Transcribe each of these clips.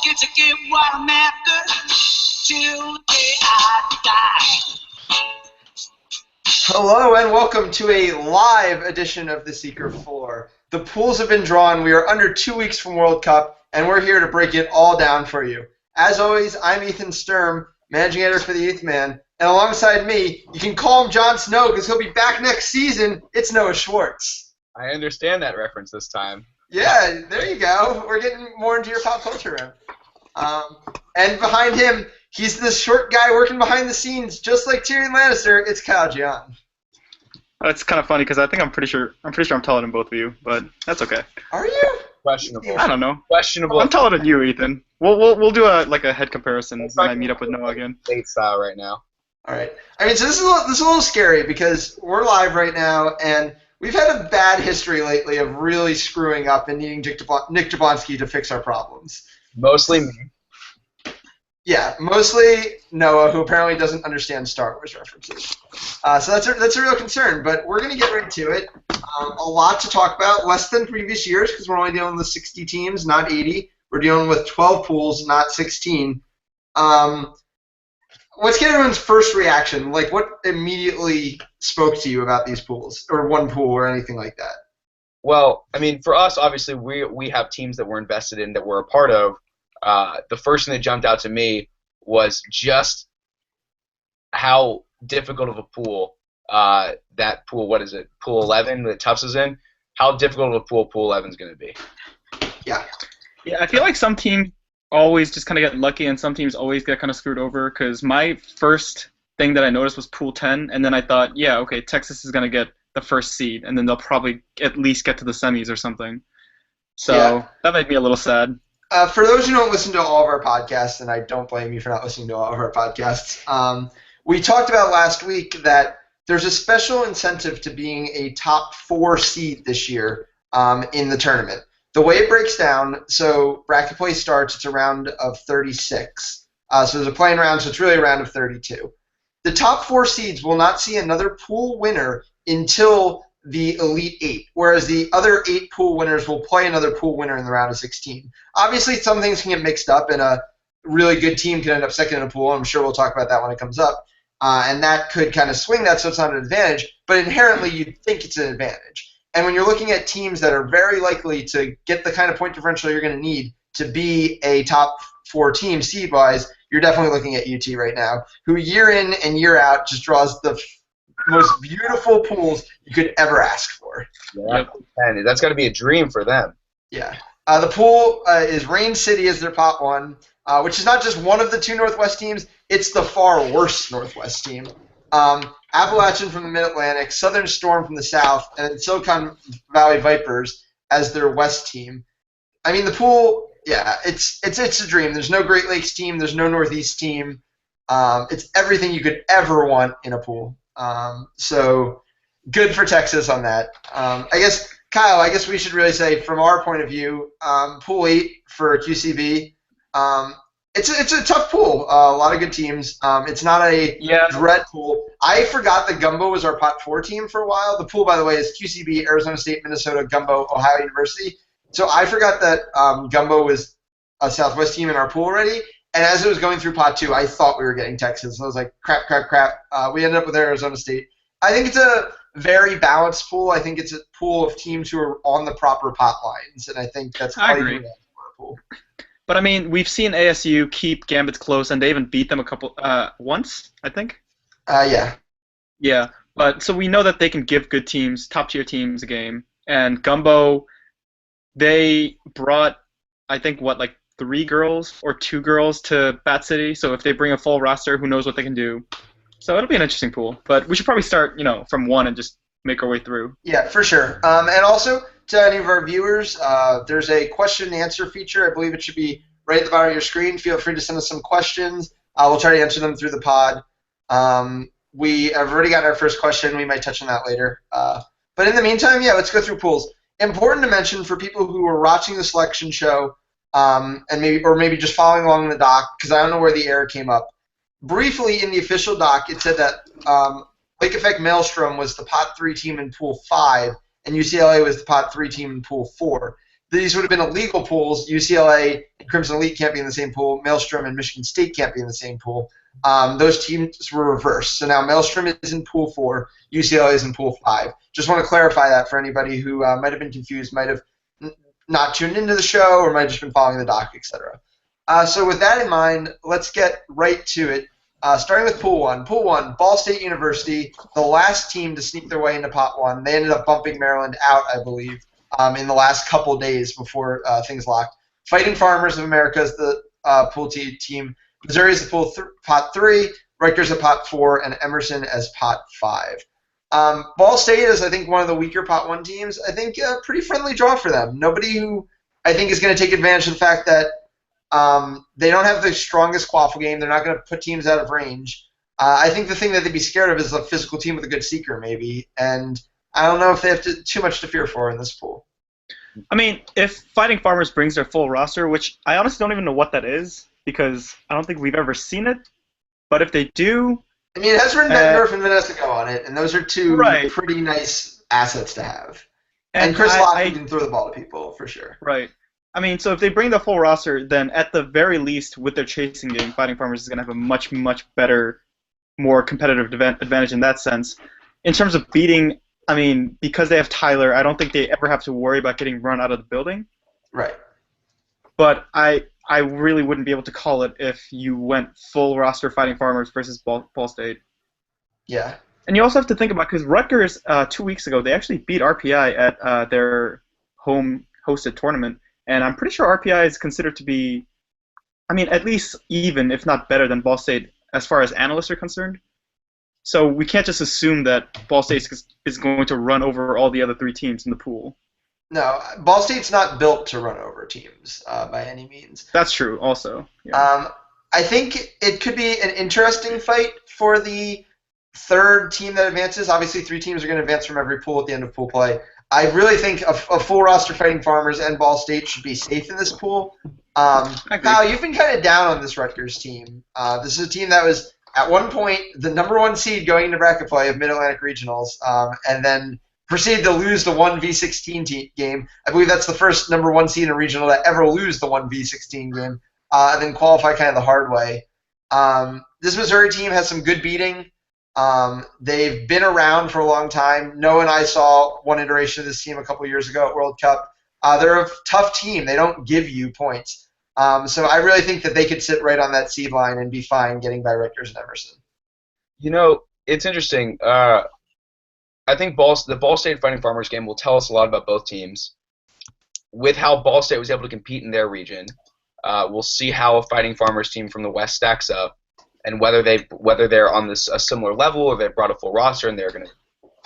get to get what I'm after till the day I die. Hello and welcome to a live edition of The Secret Four. The pools have been drawn. We are under 2 weeks from World Cup, and we're here to break it all down for you. As always, I'm Ethan Sturm, managing editor for The Eighth Man, and alongside me, you can call him Jon Snow because he'll be back next season. It's Noah Schwartz. I understand that reference this time. Yeah, there you go. We're getting more into your pop culture round. And behind him, he's the short guy working behind the scenes, just like Tyrion Lannister. It's Kyle Jeon. It's kind of funny because I think I'm pretty sure I'm taller than both of you, but that's okay. Are you? Questionable. I don't know. Questionable. I'm taller than you, Ethan. We'll do a head comparison when I meet up with Noah again. State style right now. All right. I mean, so this is a little scary because we're live right now, and we've had a bad history lately of really screwing up and needing Nick Jablonski to fix our problems. Mostly me. Yeah, mostly Noah, who apparently doesn't understand Star Wars references. So that's a real concern, but we're going to get right to it. A lot to talk about, less than previous years because we're only dealing with 60 teams, not 80. We're dealing with 12 pools, not 16. Let's get everyone's first reaction. Like, what immediately spoke to you about these pools, or one pool, or anything like that? Well, I mean, for us, obviously, we have teams that we're invested in, that we're a part of. The first thing that jumped out to me was just how difficult of a pool that pool, what is it, Pool 11 that Tufts is in, how difficult of a pool Pool 11 is going to be. Yeah. Yeah, I feel like some teams always just kind of get lucky and some teams always get kind of screwed over because my first thing that I noticed was Pool 10, and then I thought, yeah, okay, Texas is going to get the first seed, and then they'll probably at least get to the semis or something. So that made me a little sad. For those who don't listen to all of our podcasts, and I don't blame you for not listening to all of our podcasts, we talked about last week that there's a special incentive to being a top 4 seed this year in the tournament. The way it breaks down, so bracket play starts, it's a round of 36. So there's a playing round, so it's really a round of 32. The top 4 seeds will not see another pool winner until the Elite 8, whereas the other 8 pool winners will play another pool winner in the round of 16. Obviously, some things can get mixed up, and a really good team can end up second in a pool. I'm sure we'll talk about that when it comes up. And that could kind of swing that, so it's not an advantage, but inherently you'd think it's an advantage. And when you're looking at teams that are very likely to get the kind of point differential you're going to need to be a top 4 team seed-wise, you're definitely looking at UT right now, who year in and year out just draws the most beautiful pools you could ever ask for. Yeah, and that's got to be a dream for them. Yeah. The pool is Rain City as their pot 1, which is not just one of the 2 Northwest teams, it's the far worse Northwest team. Appalachian from the Mid-Atlantic, Southern Storm from the South, and Silicon Valley Vipers as their West team. I mean, the pool, yeah, it's a dream. There's no Great Lakes team. There's no Northeast team. It's everything you could ever want in a pool. So good for Texas on that. I guess, Kyle, we should really say from our point of view, Pool 8 for QCB, it's a tough pool. A lot of good teams. It's not a dread pool. I forgot that Gumbo was our pot 4 team for a while. The pool, by the way, is QCB, Arizona State, Minnesota, Gumbo, Ohio University. So I forgot that Gumbo was a Southwest team in our pool already. And as it was going through pot 2, I thought we were getting Texas. And I was like, crap. We ended up with Arizona State. I think it's a very balanced pool. I think it's a pool of teams who are on the proper pot lines. And I think that's I agree. For a pool. But I mean, we've seen ASU keep Gambits close, and they even beat them once, I think. Yeah. Yeah, but so we know that they can give good teams, top-tier teams, a game. And Gumbo, they brought, I think, 3 girls or 2 girls to Bat City. So if they bring a full roster, who knows what they can do. So it'll be an interesting pool. But we should probably start, from 1 and just make our way through. Yeah, for sure. And also, to any of our viewers, there's a question and answer feature. I believe it should be right at the bottom of your screen. Feel free to send us some questions. We'll try to answer them through the pod. We have already got our first question. We might touch on that later. But in the meantime, let's go through pools. Important to mention for people who are watching the selection show and maybe just following along in the doc, because I don't know where the error came up. Briefly, in the official doc, it said that Lake Effect Maelstrom was the pot 3 team in Pool 5, and UCLA was the pot 3 team in Pool 4. these would have been illegal pools. UCLA and Crimson Elite can't be in the same pool. Maelstrom and Michigan State can't be in the same pool. Those teams were reversed. So now Maelstrom is in Pool 4, UCLA is in Pool 5. Just want to clarify that for anybody who might have been confused, might have not tuned into the show, or might have just been following the doc, etc. So with that in mind, let's get right to it. Starting with Pool 1. Pool 1, Ball State University, the last team to sneak their way into Pot 1. They ended up bumping Maryland out, I believe, in the last couple days before things locked. Fighting Farmers of America is the Pool T team. Missouri is the Pot 3, Rutgers at Pot 4, and Emerson as Pot 5. Ball State is, I think, one of the weaker Pot 1 teams. I think a pretty friendly draw for them. Nobody who I think is going to take advantage of the fact that they don't have the strongest quaffle game. They're not going to put teams out of range. I think the thing that they'd be scared of is a physical team with a good seeker, maybe. And I don't know if they have too much to fear for in this pool. I mean, if Fighting Farmers brings their full roster, which I honestly don't even know what that is, because I don't think we've ever seen it. But if they do... I mean, it has Rin Bettendorf and Vanessa on it, and those are two pretty nice assets to have. And Chris Lockwood can throw the ball to people, for sure. Right. I mean, so if they bring the full roster, then at the very least, with their chasing game, Fighting Farmers is going to have a much, much better, more competitive advantage in that sense. In terms of beating, I mean, because they have Tyler, I don't think they ever have to worry about getting run out of the building. Right. But I really wouldn't be able to call it if you went full roster Fighting Farmers versus Ball State. Yeah. And you also have to think about, because Rutgers, 2 weeks ago, they actually beat RPI at their home-hosted tournament. And I'm pretty sure RPI is considered to be, I mean, at least even, if not better than Ball State as far as analysts are concerned. So we can't just assume that Ball State is going to run over all the other 3 teams in the pool. No, Ball State's not built to run over teams by any means. That's true, also. Yeah. I think it could be an interesting fight for the third team that advances. Obviously, 3 teams are going to advance from every pool at the end of pool play. I really think a full roster Fighting Farmers and Ball State should be safe in this pool. Kyle, you've been kind of down on this Rutgers team. This is a team that was, at one point, the number 1 seed going into bracket play of Mid-Atlantic Regionals, and then proceeded to lose the 1v16 game. I believe that's the first number 1 seed in a regional to ever lose the 1v16 game, and then qualify kind of the hard way. This Missouri team has some good beating. They've been around for a long time. Noah and I saw one iteration of this team a couple years ago at World Cup. They're a tough team. They don't give you points. So I really think that they could sit right on that seed line and be fine getting by Rutgers and Emerson. You know, it's interesting. I think the Ball State Fighting Farmers game will tell us a lot about both teams. With how Ball State was able to compete in their region, we'll see how a Fighting Farmers team from the West stacks up, and whether they're on a similar level, or they've brought a full roster and they're going to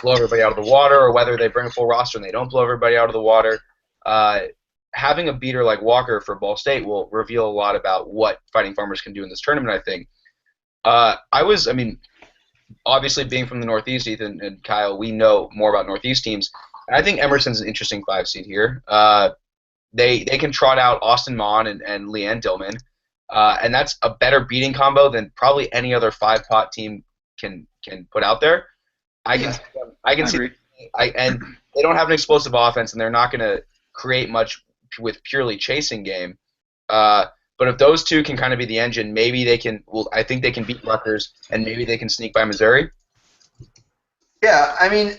blow everybody out of the water, or whether they bring a full roster and they don't blow everybody out of the water. Having a beater like Walker for Ball State will reveal a lot about what Fighting Farmers can do in this tournament, I think. I mean, obviously being from the Northeast, Ethan and Kyle, we know more about Northeast teams. And I think Emerson's an interesting 5 seed here. They can trot out Austin Mon and Leanne Dillman. And that's a better beating combo than probably any other 5-pot team can put out there. I can see, and they don't have an explosive offense, and they're not going to create much with purely chasing game. But if those two can kind of be the engine, maybe they can. Well, I think they can beat Rutgers, and maybe they can sneak by Missouri. Yeah, I mean,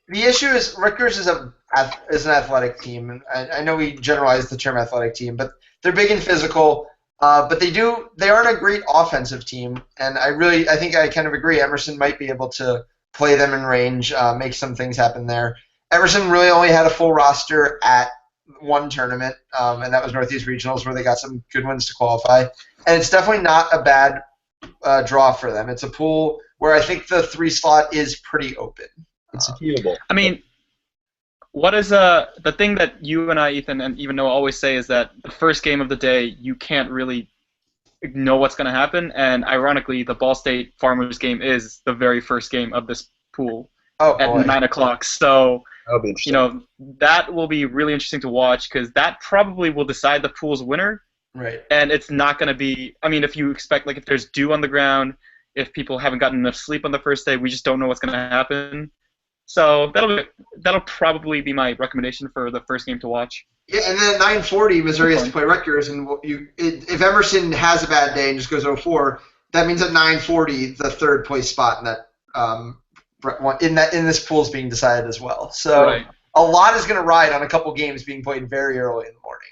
the issue is Rutgers is an athletic team, and I know we generalize the term athletic team, but they're big and physical. But they aren't a great offensive team, and I think I kind of agree. Emerson might be able to play them in range, make some things happen there. Emerson really only had a full roster at one tournament, and that was Northeast Regionals, where they got some good ones to qualify. And it's definitely not a bad draw for them. It's a pool where I think the 3 slot is pretty open. It's achievable. I mean, what is the thing that you and I, Ethan, and even Noah always say is that the first game of the day, you can't really know what's going to happen. And ironically, the Ball State Farmers game is the very first game of this pool at 9 o'clock. So, that'll be interesting. That will be really interesting to watch, because that probably will decide the pool's winner. Right. And it's not going to be, I mean, if you expect, like, if there's dew on the ground, if people haven't gotten enough sleep on the first day, we just don't know what's going to happen. So that'll probably be my recommendation for the first game to watch. Yeah, and then at 9:40, Missouri has to play Rutgers, and if Emerson has a bad day and just goes 0-4, that means at 9:40 the third place spot in that in this pool is being decided as well. So a lot is going to ride on a couple games being played very early in the morning.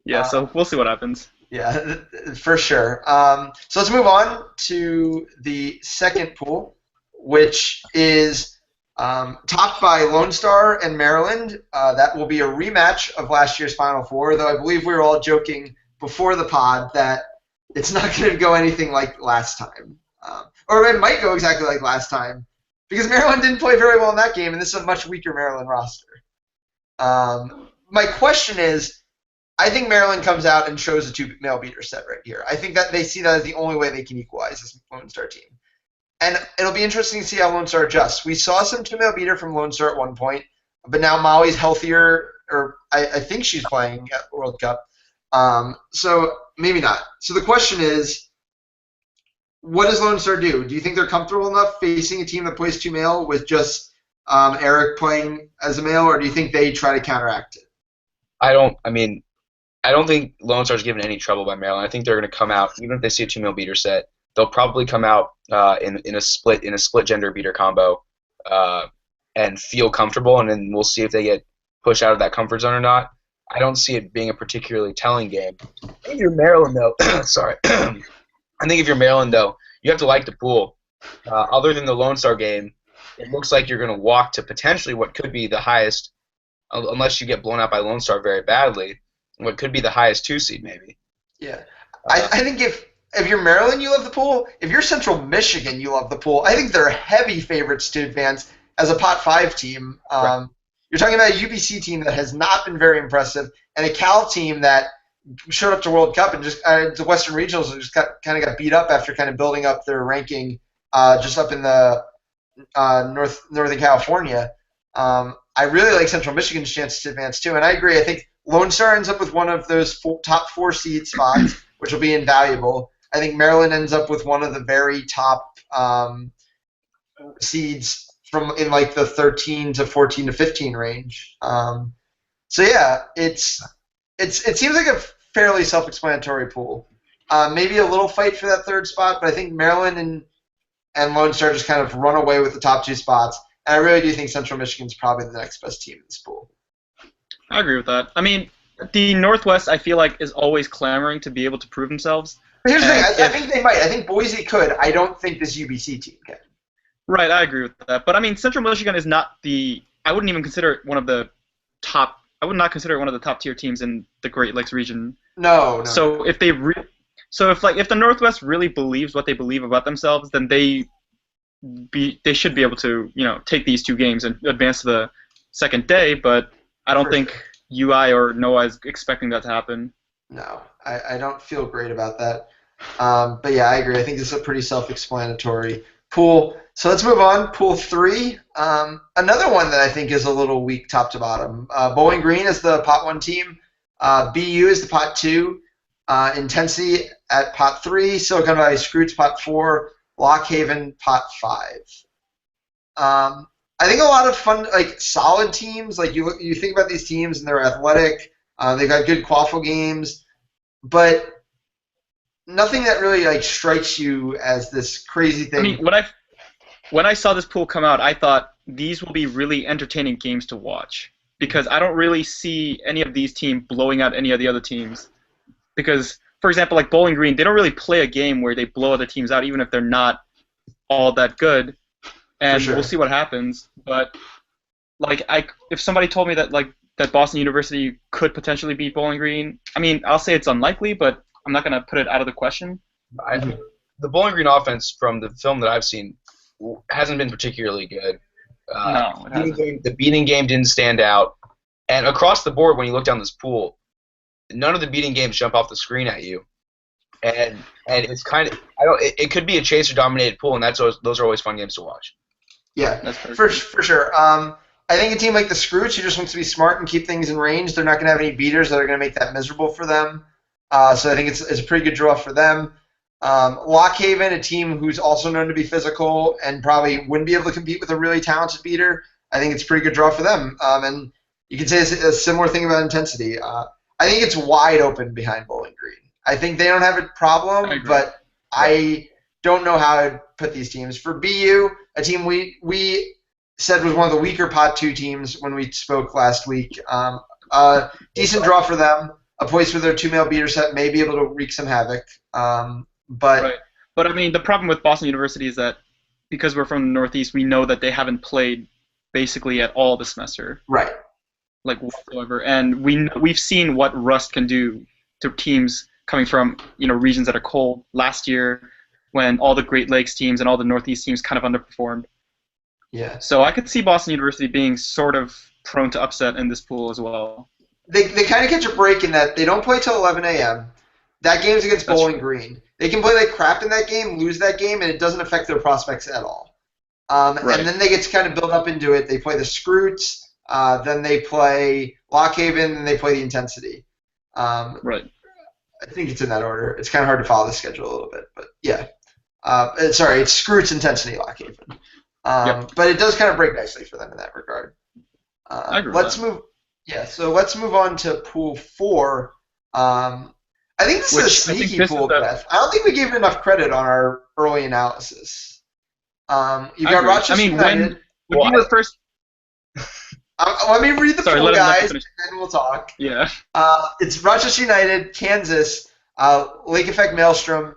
Yeah, so we'll see what happens. Yeah, for sure. So let's move on to the second pool, which is topped by Lone Star and Maryland. That will be a rematch of last year's Final Four, though I believe we were all joking before the pod that it's not going to go anything like last time. Or it might go exactly like last time, because Maryland didn't play very well in that game, and this is a much weaker Maryland roster. My question is, I think Maryland comes out and shows a two-male beater set right here. I think that they see that as the only way they can equalize this Lone Star team. And it'll be interesting to see how Lone Star adjusts. We saw some two-male beater from Lone Star at one point, but now Molly's healthier, or I think she's playing at the World Cup. So maybe not. So the question is, what does Lone Star do? Do you think they're comfortable enough facing a team that plays two-male with just Eric playing as a male, or do you think they try to counteract it? I don't think Lone Star's given any trouble by Maryland. I think they're going to come out, even if they see a two-male beater set, they'll probably come out in a split gender beater combo and feel comfortable, and then we'll see if they get pushed out of that comfort zone or not. I don't see it being a particularly telling game. I think if you're Maryland, though, I think if you're Maryland, though, you have to like the pool. Other than the Lone Star game, it looks like you're going to walk to potentially what could be the highest, unless you get blown out by Lone Star very badly, what could be the highest 2 seed maybe. Yeah. I think if you're Maryland, you love the pool. If you're Central Michigan, you love the pool. I think they're heavy favorites to advance as a Pot 5 team. Right. You're talking about a UBC team that has not been very impressive, and a Cal team that showed up to World Cup and just the Western Regionals and just kind of got beat up after kind of building up their ranking just up in the Northern California. I really like Central Michigan's chances to advance too, and I agree. I think Lone Star ends up with one of those top 4 seed spots, which will be invaluable. I think Maryland ends up with one of the very top seeds in like the 13 to 14 to 15 range. So yeah, it seems like a fairly self-explanatory pool. Maybe a little fight for that third spot, but I think Maryland and Lone Star just kind of run away with the top 2 spots. And I really do think Central Michigan's probably the next best team in this pool. I agree with that. I mean, the Northwest, I feel like, is always clamoring to be able to prove themselves. But here's the thing. I think they might. I think Boise could. I don't think this UBC team can. Right, I agree with that. But, I mean, Central Michigan is not I wouldn't even consider it one of the top – I would not consider it one of the top-tier teams in the Great Lakes region. No. So if they if the Northwest really believes what they believe about themselves, then they should be able to, take these 2 games and advance to the second day, but I don't think UI or NOAA is expecting that to happen. No, I don't feel great about that. But yeah, I agree. I think this is a pretty self-explanatory pool. So let's move on. Pool 3. Another one that I think is a little weak top to bottom. Bowling Green is the Pot 1 team. BU is the Pot 2. Intensity at Pot 3. Silicon Valley Scroots Pot 4. Lock Haven Pot 5. I think a lot of fun, solid teams. Like you think about these teams and they're athletic. They've got good quaffle games, but nothing that really strikes you as this crazy thing. I mean, when I saw this pool come out, I thought these will be really entertaining games to watch because I don't really see any of these teams blowing out any of the other teams. Because, for example, like Bowling Green, they don't really play a game where they blow other teams out, even if they're not all that good. And we'll see what happens. But if somebody told me that that Boston University could potentially beat Bowling Green, I mean, I'll say it's unlikely, but I'm not going to put it out of the question. The Bowling Green offense, from the film that I've seen, hasn't been particularly good. No, it hasn't. The beating game didn't stand out. And across the board, when you look down this pool, none of the beating games jump off the screen at you. And it's kind of it could be a chaser-dominated pool, and those are always fun games to watch. Yeah, that's for sure. I think a team like the Scroots, who just wants to be smart and keep things in range, they're not going to have any beaters that are going to make that miserable for them. So I think it's a pretty good draw for them. Lock Haven, a team who's also known to be physical and probably wouldn't be able to compete with a really talented beater. I think it's a pretty good draw for them. And You could say a similar thing about intensity. I think it's wide open behind Bowling Green. I think they don't have a problem, but I don't know how I'd put these teams. For BU, a team we said was one of the weaker Pot 2 teams when we spoke last week. Decent draw for them. A place where their 2-male beater set may be able to wreak some havoc. But I mean, the problem with Boston University is that because we're from the Northeast, we know that they haven't played basically at all this semester. Right. Like whatsoever, and we've seen what rust can do to teams coming from regions that are cold. Last year, when all the Great Lakes teams and all the Northeast teams kind of underperformed. Yeah. So I could see Boston University being sort of prone to upset in this pool as well. They kind of catch a break in that they don't play till 11 a.m. That game's against Bowling Green. They can play like crap in that game, lose that game, and it doesn't affect their prospects at all. And then they get to kind of build up into it. They play the Scroots. Then they play Lock Haven, and they play the Intensity. Right. I think it's in that order. It's kind of hard to follow the schedule a little bit, but yeah. Sorry, it's Scroots, Intensity, Lock Haven. But it does kind of break nicely for them in that regard. I agree let's move. Yeah, so let's move on to Pool 4. I think this is a sneaky pool, Beth. I don't think we gave it enough credit on our early analysis. You've got Rochester United. When you were first. Let me read the pool, guys, and then we'll talk. Yeah. It's Rochester United, Kansas, Lake Effect Maelstrom,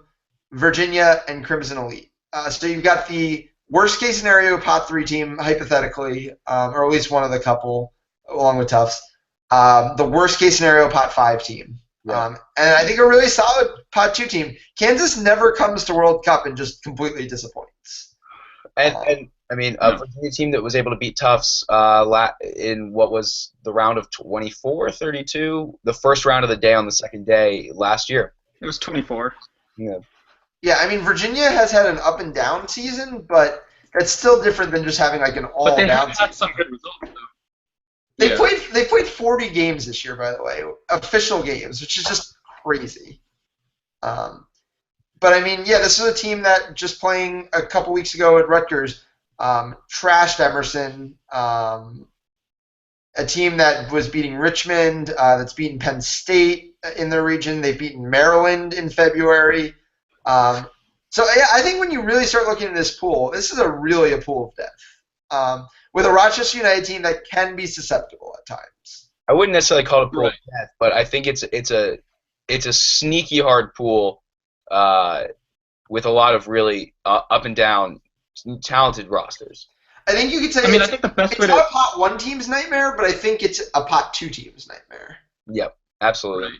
Virginia, and Crimson Elite. So you've got the worst-case scenario Pot 3 team, hypothetically, or at least one of the couple, along with Tufts. The worst-case scenario Pot 5 team. And I think a really solid Pot 2 team. Kansas never comes to World Cup and just completely disappoints. And I mean, a Virginia team that was able to beat Tufts in what was the round of 24, 32, the first round of the day on the second day last year. It was 24. Yeah, I mean, Virginia has had an up and down season, but that's still different than just having like an all down season. But they have had some good results, though. They played 40 games this year, by the way, official games, which is just crazy. But I mean, yeah, this is a team that just playing a couple weeks ago at Rutgers trashed Emerson. A team that was beating Richmond, that's beaten Penn State in their region. They've beaten Maryland in February. So yeah, I think when you really start looking at this pool, this is really a pool of death. With a Rochester United team that can be susceptible at times. I wouldn't necessarily call it a pool of death, but I think it's a sneaky hard pool with a lot of really up and down talented rosters. I think you could say I think the best it's not a Pot 1 team's nightmare, but I think it's a Pot 2 team's nightmare. Yep, absolutely.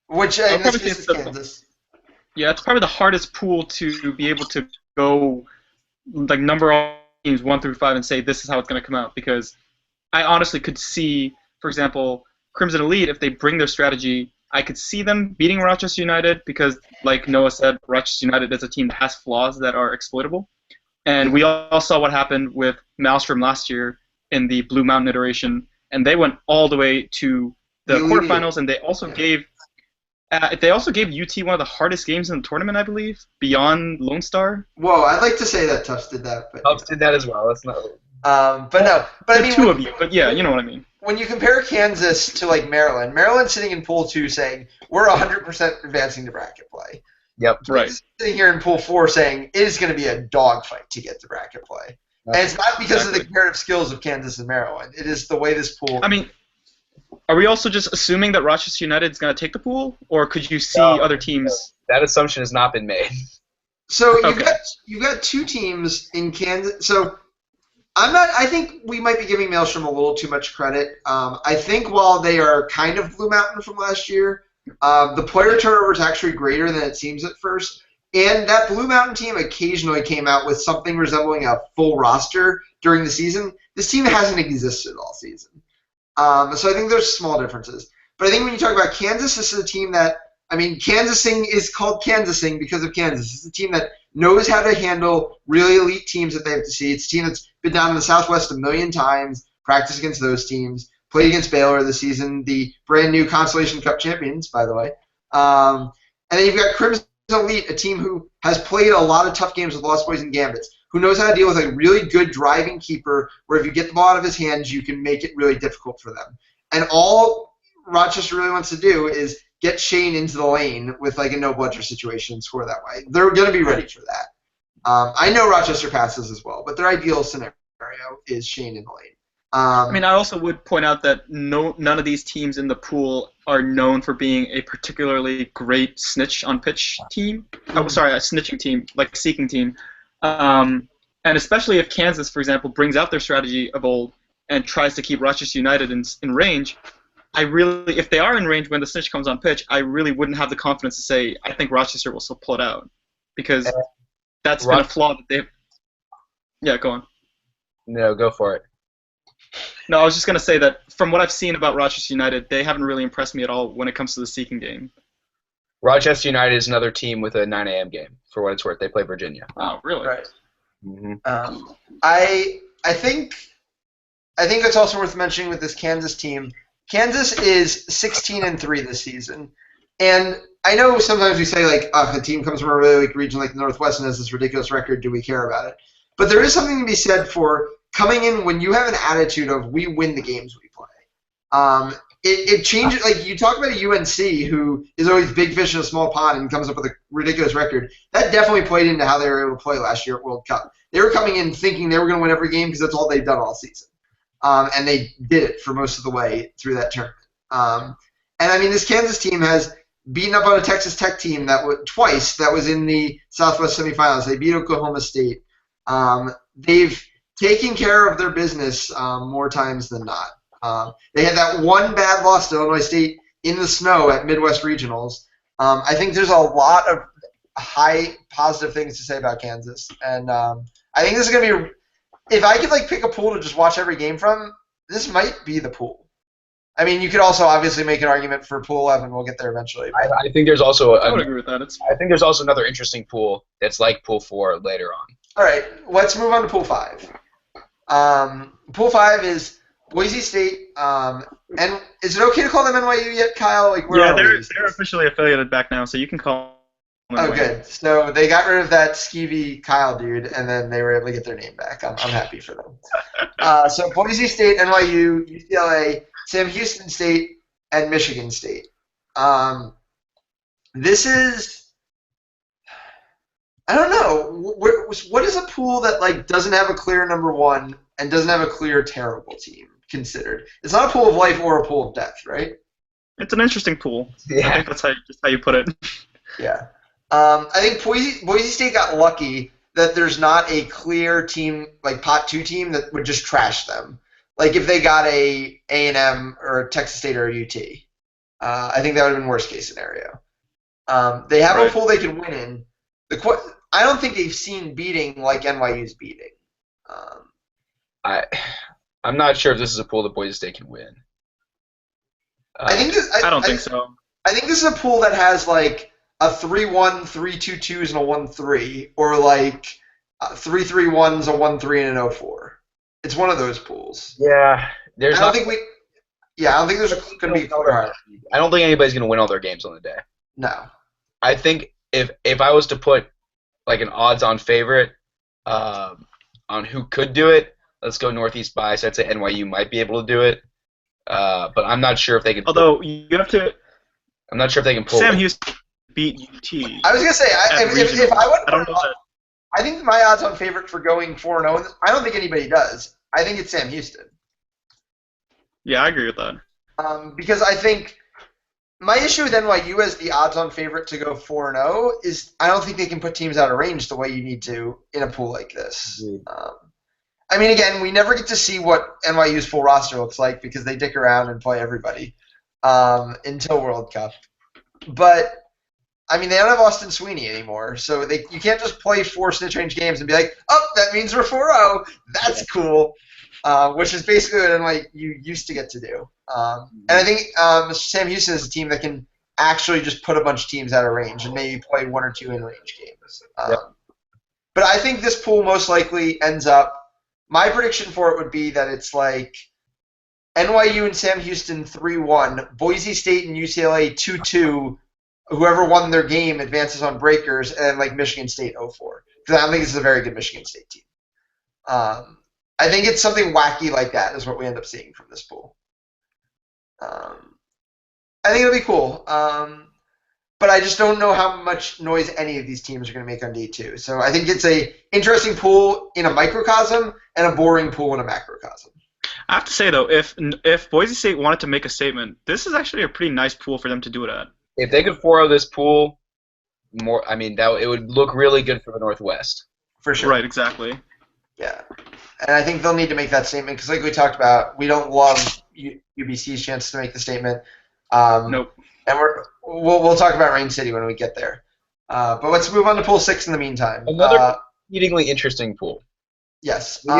Which in this case is Kansas. Yeah, it's probably the hardest pool to be able to go like number all teams 1 through 5 and say this is how it's going to come out, because I honestly could see, for example, Crimson Elite, if they bring their strategy, I could see them beating Rochester United because, like Noah said, Rochester United is a team that has flaws that are exploitable. And we all saw what happened with Maelstrom last year in the Blue Mountain iteration, and they went all the way to the quarterfinals, and they also gave UT one of the hardest games in the tournament, I believe, beyond Lone Star. Whoa, I'd like to say that Tufts did that, but Tufts did that as well. That's not. But no, but I mean, two of you, but yeah, you know what I mean. When you compare Kansas to like Maryland's sitting in Pool 2 saying we're 100% advancing to bracket play. Yep. Right. Sitting here in Pool 4 saying it is going to be a dogfight to get to bracket play. And it's not because of the comparative skills of Kansas and Maryland. It is the way this pool. I mean, are we also just assuming that Rochester United is going to take the pool, or could you see other teams? That assumption has not been made. So you've got two teams in Kansas. So I think we might be giving Maelstrom a little too much credit. I think while they are kind of Blue Mountain from last year, the player turnover is actually greater than it seems at first. And that Blue Mountain team occasionally came out with something resembling a full roster during the season. This team hasn't existed all season. So I think there's small differences. But I think when you talk about Kansas, this is a team that, Kansasing is called Kansasing because of Kansas. It's a team that knows how to handle really elite teams that they have to see. It's a team that's been down in the Southwest a million times, practiced against those teams, played against Baylor this season, the brand new Consolation Cup champions, by the way. And then you've got Crimson Elite, a team who has played a lot of tough games with Lost Boys and Gambits, who knows how to deal with a really good driving keeper where if you get the ball out of his hands, you can make it really difficult for them. And all Rochester really wants to do is get Shane into the lane with like a no-bludger situation and score that way. They're going to be ready for that. I know Rochester passes as well, but their ideal scenario is Shane in the lane. I mean, I also would point out that none of these teams in the pool are known for being a particularly great snitch on pitch team. Oh, sorry, a snitching team, like a seeking team. And especially if Kansas, for example, brings out their strategy of old and tries to keep Rochester United in range, if they are in range when the snitch comes on pitch, I really wouldn't have the confidence to say I think Rochester will still pull it out, because that's been a flaw that they've. Yeah, go on. No, go for it. No, I was just going to say that from what I've seen about Rochester United, they haven't really impressed me at all when it comes to the seeking game. Rochester United is another team with a 9 a.m. game, for what it's worth. They play Virginia. Oh, really? Right. Mm-hmm. I think it's also worth mentioning with this Kansas team. Kansas is 16-3 this season, and I know sometimes we say like, if a team comes from a really weak region like the Northwest and has this ridiculous record, do we care about it? But there is something to be said for coming in when you have an attitude of we win the games we play. It changes. Like you talk about a UNC who is always big fish in a small pond and comes up with a ridiculous record. That definitely played into how they were able to play last year at World Cup. They were coming in thinking they were going to win every game because that's all they've done all season. And they did it for most of the way through that tournament. And I mean, this Kansas team has beaten up on a Texas Tech team twice that was in the Southwest semifinals. They beat Oklahoma State. They've taken care of their business more times than not. They had that one bad loss to Illinois State in the snow at Midwest Regionals. I think there's a lot of high positive things to say about Kansas, and I think this is going to be. If I could like pick a pool to just watch every game from, this might be the pool. I mean, you could also obviously make an argument for Pool 11. We'll get there eventually. I think there's also I would agree with that. I think there's also another interesting pool that's like Pool 4 later on. All right, let's move on to Pool 5. Pool 5 is Boise State. And is it okay to call them NYU yet, Kyle? Like, where Yeah, are we? they're officially affiliated back now, so you can call them Oh, NYU. good. So they got rid of that skeevy Kyle dude, and then they were able to get their name back. I'm happy for them. So Boise State, NYU, UCLA, Sam Houston State, and Michigan State. This is, I don't know. What is a pool that like doesn't have a clear number one and doesn't have a clear terrible team considered? It's not a pool of life or a pool of death, right? It's an interesting pool. Yeah. I think that's how you put it. Yeah. I think Boise State got lucky that there's not a clear team, like Pot 2 team, that would just trash them. Like if they got a A&M or a Texas State or a UT. I think that would have been worst case scenario. They have a pool they can win in. I don't think they've seen beating like NYU's beating. I'm not sure if this is a pool that Boise State can win. I don't think so. I think this is a pool that has like a 3-1, 3-2-2s, and a 1-3, or like 3-3-1s, a 1-3, and an 0-4. It's one of those pools. Yeah, I don't think there's going to be. I don't think anybody's going to win all their games on the day. No. I think if I was to put like an odds-on favorite on who could do it, let's go Northeast bias. I'd say NYU might be able to do it, but I'm not sure if they can. Although you have to. I'm not sure if they can pull. Sam Houston beat UT. I was gonna say if I would. I don't know that. I think my odds-on favorite for going 4-0. I don't think anybody does. I think it's Sam Houston. Yeah, I agree with that. Because I think my issue with NYU as the odds-on favorite to go 4-0 is I don't think they can put teams out of range the way you need to in a pool like this. I mean, again, we never get to see what NYU's full roster looks like because they dick around and play everybody until World Cup. But I mean, they don't have Austin Sweeney anymore, so you can't just play 4 snitch range games and be like, oh, that means we're 4-0. That's cool, which is basically what NYU used to get to do. And I think Sam Houston is a team that can actually just put a bunch of teams out of range and maybe play 1 or 2 in-range games. But I think this pool most likely ends up – my prediction for it would be that it's like NYU and Sam Houston 3-1, Boise State and UCLA 2-2, whoever won their game advances on breakers, and like Michigan State 0-4. Because I don't think this is a very good Michigan State team. I think it's something wacky like that is what we end up seeing from this pool. I think it'll be cool. But I just don't know how much noise any of these teams are going to make on day 2. So I think it's a interesting pool in a microcosm and a boring pool in a macrocosm. I have to say though, if Boise State wanted to make a statement, this is actually a pretty nice pool for them to do it at. If they could 4-0 this pool, it would look really good for the Northwest. For sure. Right, exactly. Yeah. And I think they'll need to make that statement because, like we talked about, we don't love UBC's chance to make the statement. Nope. And we'll talk about Rain City when we get there. But let's move on to Pool 6 in the meantime. Another exceedingly interesting pool. Yes. We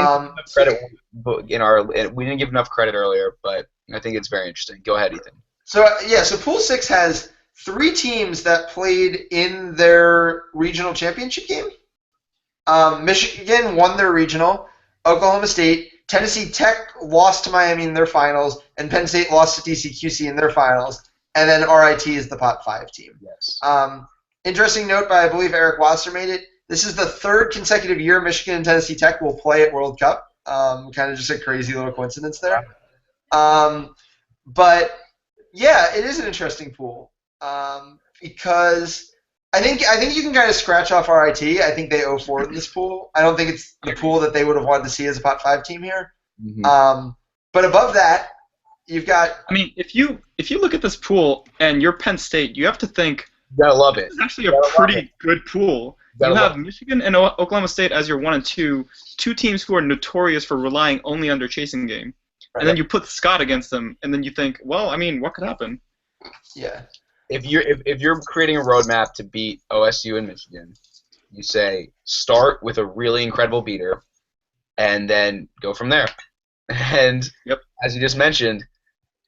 didn't give enough credit earlier, but I think it's very interesting. Go ahead, Ethan. So Pool 6 has 3 teams that played in their regional championship game. Michigan won their regional. Oklahoma State, Tennessee Tech lost to Miami in their finals, and Penn State lost to DCQC in their finals. And then RIT is the Pot 5 team. Yes. Interesting note by, I believe, Eric Wasser made it. This is the 3rd consecutive year Michigan and Tennessee Tech will play at World Cup. Kind of just a crazy little coincidence there. But, yeah, it is an interesting pool because I think you can kind of scratch off RIT. I think they 0-4 in this pool. I don't think it's the pool that they would have wanted to see as a Pot 5 team here. Mm-hmm. But above that, you've got. I mean, if you look at this pool and you're Penn State, you have to think. You gotta love it. It's actually a pretty good pool. You have Michigan and Oklahoma State as your 1 and 2 teams who are notorious for relying only on their chasing game. Right. And then you put Scott against them, and then you think, well, I mean, what could happen? Yeah. If you're creating a roadmap to beat OSU and Michigan, you say start with a really incredible beater, and then go from there. And as you just mentioned,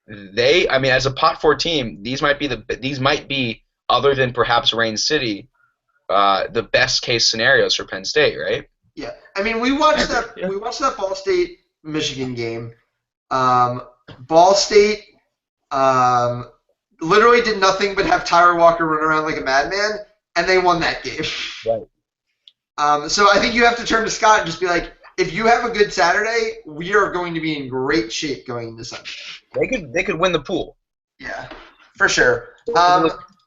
as a Pot 4 team, these might be other than perhaps Rain City, the best case scenarios for Penn State, right? Yeah, I mean we watched that Ball State Michigan game. Ball State literally did nothing but have Tyler Walker run around like a madman, and they won that game. Right. So I think you have to turn to Scott and just be like, if you have a good Saturday, we are going to be in great shape going into Sunday. They could win the pool. Yeah, for sure.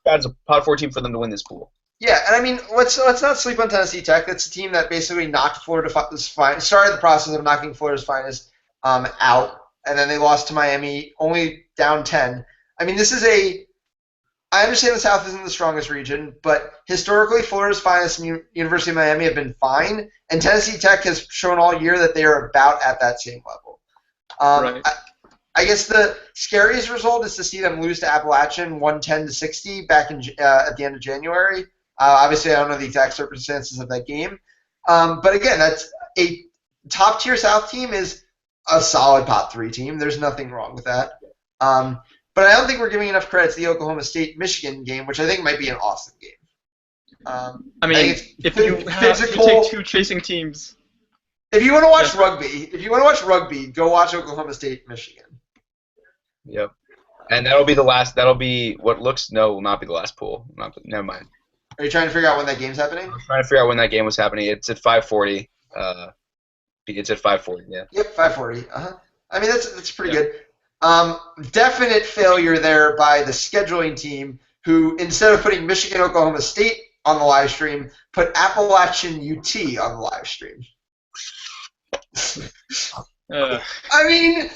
As a Pot 4 team for them to win this pool. Yeah, and I mean, let's not sleep on Tennessee Tech. That's a team that basically knocked Florida's started the process of knocking Florida's finest out, and then they lost to Miami, only down 10. I mean, I understand the South isn't the strongest region, but historically, Florida's finest and University of Miami have been fine, and Tennessee Tech has shown all year that they are about at that same level. Right. I guess the scariest result is to see them lose to Appalachian 110-60 back at the end of January. Obviously, I don't know the exact circumstances of that game. But again, that's a top-tier South team is a solid Pot 3 team. There's nothing wrong with that. But I don't think we're giving enough credit to the Oklahoma State-Michigan game, which I think might be an awesome game. I mean, if you take 2 chasing teams. If you want to watch rugby, go watch Oklahoma State-Michigan. Yep. And that'll be the last. That'll be what looks. No, will not be the last pool. Never mind. Are you trying to figure out when that game's happening? I'm trying to figure out when that game was happening. It's at 5:40. It's at 5:40. Yeah. Yep, 5:40. I mean, that's pretty good. Definite failure there by the scheduling team, who instead of putting Michigan Oklahoma State on the live stream, put Appalachian UT on the live stream. I mean,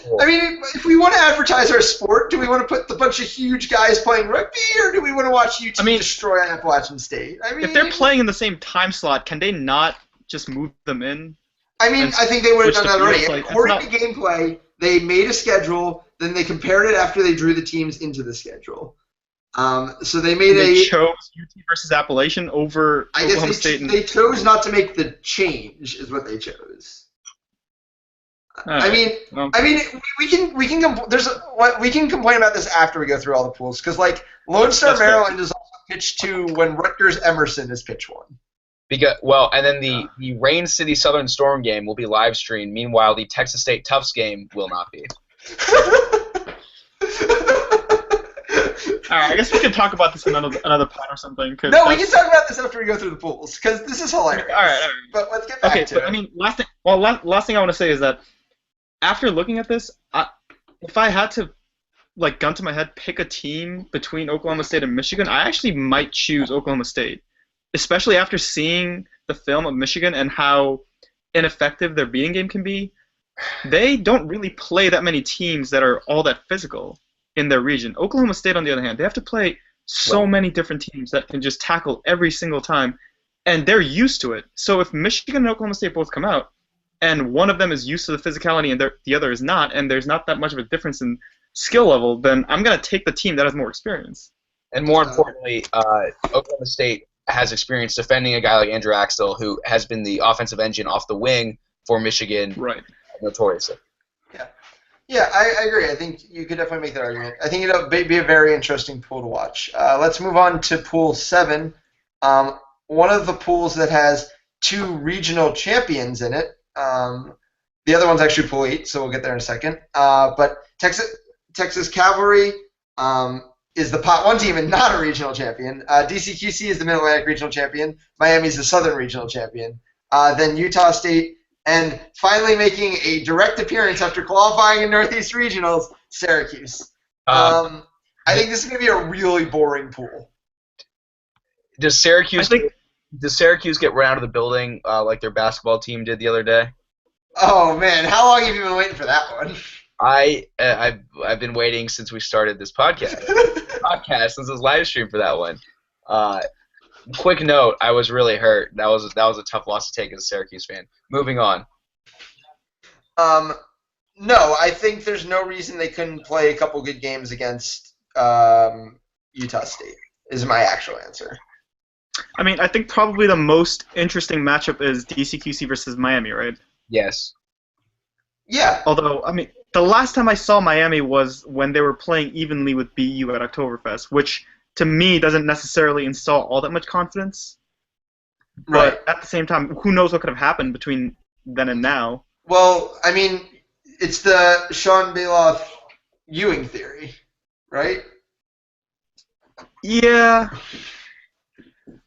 if we want to advertise our sport, do we want to put the bunch of huge guys playing rugby, or do we want to watch UT destroy Appalachian State? I mean, if they're playing in the same time slot, can they not just move them in? I mean, I think they would have done that already. According to gameplay, they made a schedule, then they compared it after they drew the teams into the schedule. So they chose UT versus Appalachian over Oklahoma State. They chose not to make the change, is what they chose. I mean, we can complain about this after we go through all the pools, because like Lone Star Maryland is also pitch 2 when Rutgers Emerson is pitch 1. And then the Rain City Southern Storm game will be live streamed. Meanwhile, the Texas State Tufts game will not be. All right, I guess we can talk about this in another pod or something. No, we can talk about this after we go through the pools, because this is hilarious. All right. But let's get back Okay, to but it. I mean, last thing I want to say is that after looking at this, if I had to, like, gun to my head, pick a team between Oklahoma State and Michigan, I actually might choose Oklahoma State, especially after seeing the film of Michigan and how ineffective their beating game can be. They don't really play that many teams that are all that physical in their region. Oklahoma State, on the other hand, they have to play so many different teams that can just tackle every single time, and they're used to it. So if Michigan and Oklahoma State both come out, and one of them is used to the physicality and the other is not, and there's not that much of a difference in skill level, then I'm going to take the team that has more experience. And more importantly, Oklahoma State has experience defending a guy like Andrew Axtell, who has been the offensive engine off the wing for Michigan, Right. notoriously. Yeah, I agree. I think you could definitely make that argument. I think it'll be a very interesting pool to watch. Let's move on to Pool 7. One of the pools that has 2 regional champions in it. The other one's actually Pool 8, so we'll get there in a second. But Texas Cavalry is the Pot 1 team and not a regional champion. DCQC is the Mid-Atlantic regional champion. Miami's the Southern regional champion. Then Utah State, and finally making a direct appearance after qualifying in Northeast Regionals, Syracuse. I think this is going to be a really boring pool. Does Syracuse get run out of the building like their basketball team did the other day? Oh, man. How long have you been waiting for that one? I've been waiting since we started this podcast. Since this live stream for that one. Quick note, I was really hurt. That was a tough loss to take as a Syracuse fan. Moving on. No, I think there's no reason they couldn't play a couple good games against Utah State, is my actual answer. I mean, I think probably the most interesting matchup is DCQC versus Miami, right? Yes. Yeah. Although, I mean, the last time I saw Miami was when they were playing evenly with BU at Oktoberfest, which to me doesn't necessarily install all that much confidence. Right. But at the same time, who knows what could have happened between then and now? Well, I mean, it's the Sean Bailoff Ewing theory, right? Yeah.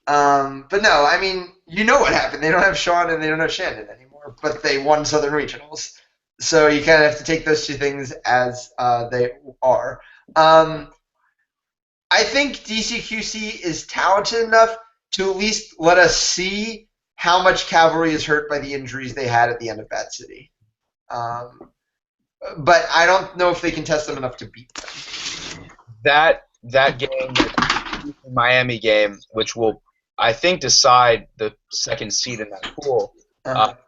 But no, I mean, you know what happened. They don't have Sean and they don't have Shannon anymore, but they won Southern Regionals. So you kind of have to take those two things as they are. I think DCQC is talented enough to at least let us see how much Cavalry is hurt by the injuries they had at the end of Bat City. But I don't know if they can test them enough to beat them. That game, the Miami game, which will, I think, decide the second seed in that pool,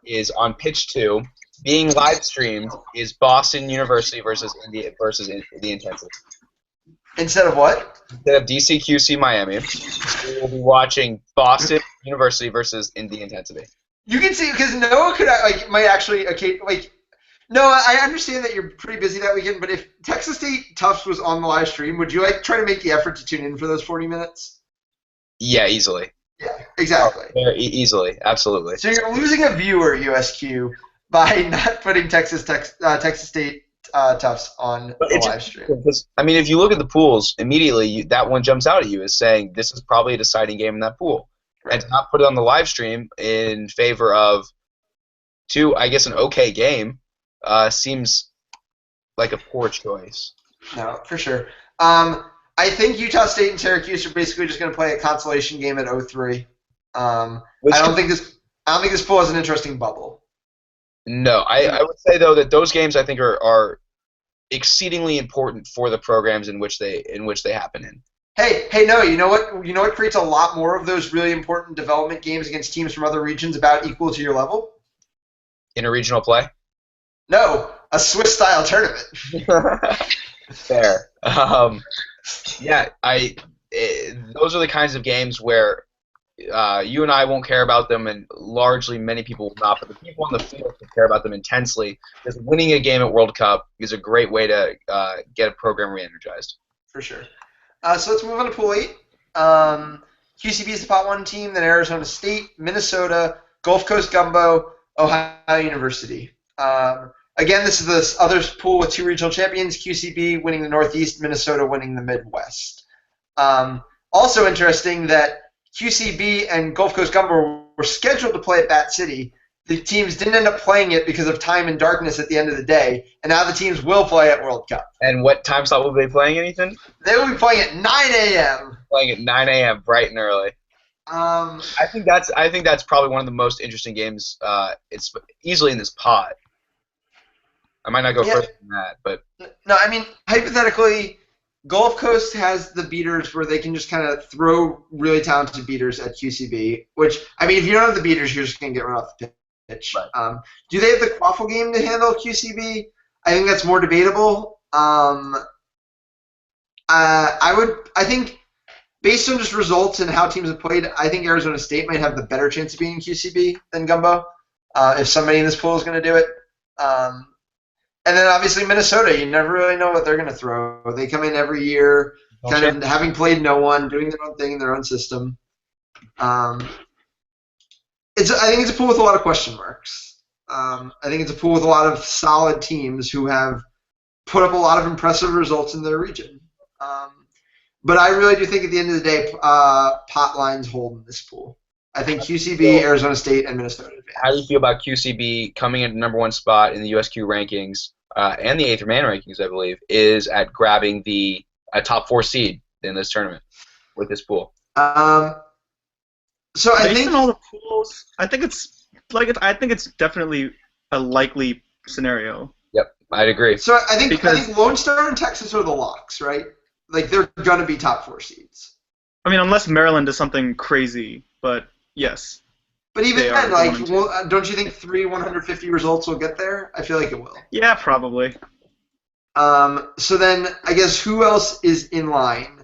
is on pitch 2. Being live streamed is Boston University versus the Intensity. Instead of what? Instead of DCQC Miami, we will be watching Boston University versus the Intensity. You can see, because Noah might actually Noah, I understand that you're pretty busy that weekend, but if Texas State Tufts was on the live stream, would you try to make the effort to tune in for those 40 minutes? Yeah, easily. Yeah, exactly. Easily, absolutely. So you're losing a viewer, USQ, by not putting Texas State Tufts on the live stream. Because, I mean, if you look at the pools, immediately that one jumps out at you as saying this is probably a deciding game in that pool. Right. And to not put it on the live stream in favor of an okay game seems like a poor choice. No, for sure. I think Utah State and Syracuse are basically just going to play a consolation game at 0-3. I don't think this pool has an interesting bubble. No, I would say though that those games I think are exceedingly important for the programs in which they happen in. Hey, no, you know what creates a lot more of those really important development games against teams from other regions about equal to your level? Interregional play? No, a Swiss-style tournament. Fair. Yeah, those are the kinds of games where you and I won't care about them, and largely many people will not, but the people on the field will care about them intensely, because winning a game at World Cup is a great way to get a program re-energized. For sure. So let's move on to Pool 8. QCB is the Pot 1 team, then Arizona State, Minnesota, Gulf Coast Gumbo, Ohio University. Again, this is the other pool with 2 regional champions, QCB winning the Northeast, Minnesota winning the Midwest. Also interesting that QCB and Gulf Coast Gumbo were scheduled to play at Bat City. The teams didn't end up playing it because of time and darkness at the end of the day, and now the teams will play at World Cup. And what time slot will they be playing, Ethan? They will be playing at 9 a.m. Playing at 9 a.m. bright and early. I think that's probably one of the most interesting games. It's easily in this pod. I might not go further than that, but no, I mean hypothetically, Gulf Coast has the beaters where they can just kind of throw really talented beaters at QCB. Which I mean, if you don't have the beaters, you're just gonna get run off the pitch. Right. Do they have the quaffle game to handle QCB? I think that's more debatable. I think. Based on just results and how teams have played, I think Arizona State might have the better chance of beating QCB than Gumbo, if somebody in this pool is going to do it. And then obviously Minnesota, you never really know what they're going to throw. They come in every year, kind of having played no one, doing their own thing in their own system. I think it's a pool with a lot of question marks. I think it's a pool with a lot of solid teams who have put up a lot of impressive results in their region. But I really do think at the end of the day, pot lines hold in this pool. I think QCB, Arizona State, and Minnesota advance. How do you feel about QCB coming in number one spot in the USQ rankings and the 8th man rankings, I believe, is at grabbing the top 4 seed in this tournament with this pool? So I Based think on all the pools, I think it's definitely a likely scenario. Yep, I'd agree. so. I think Because- Lone Star and Texas are the locks, right? Like they're gonna be top 4 seeds. I mean, unless Maryland does something crazy, but yes. But even They are then, like, one and two. don't you think 3 150 results will get there? I feel like it will. Yeah, probably. So then, I guess who else is in line?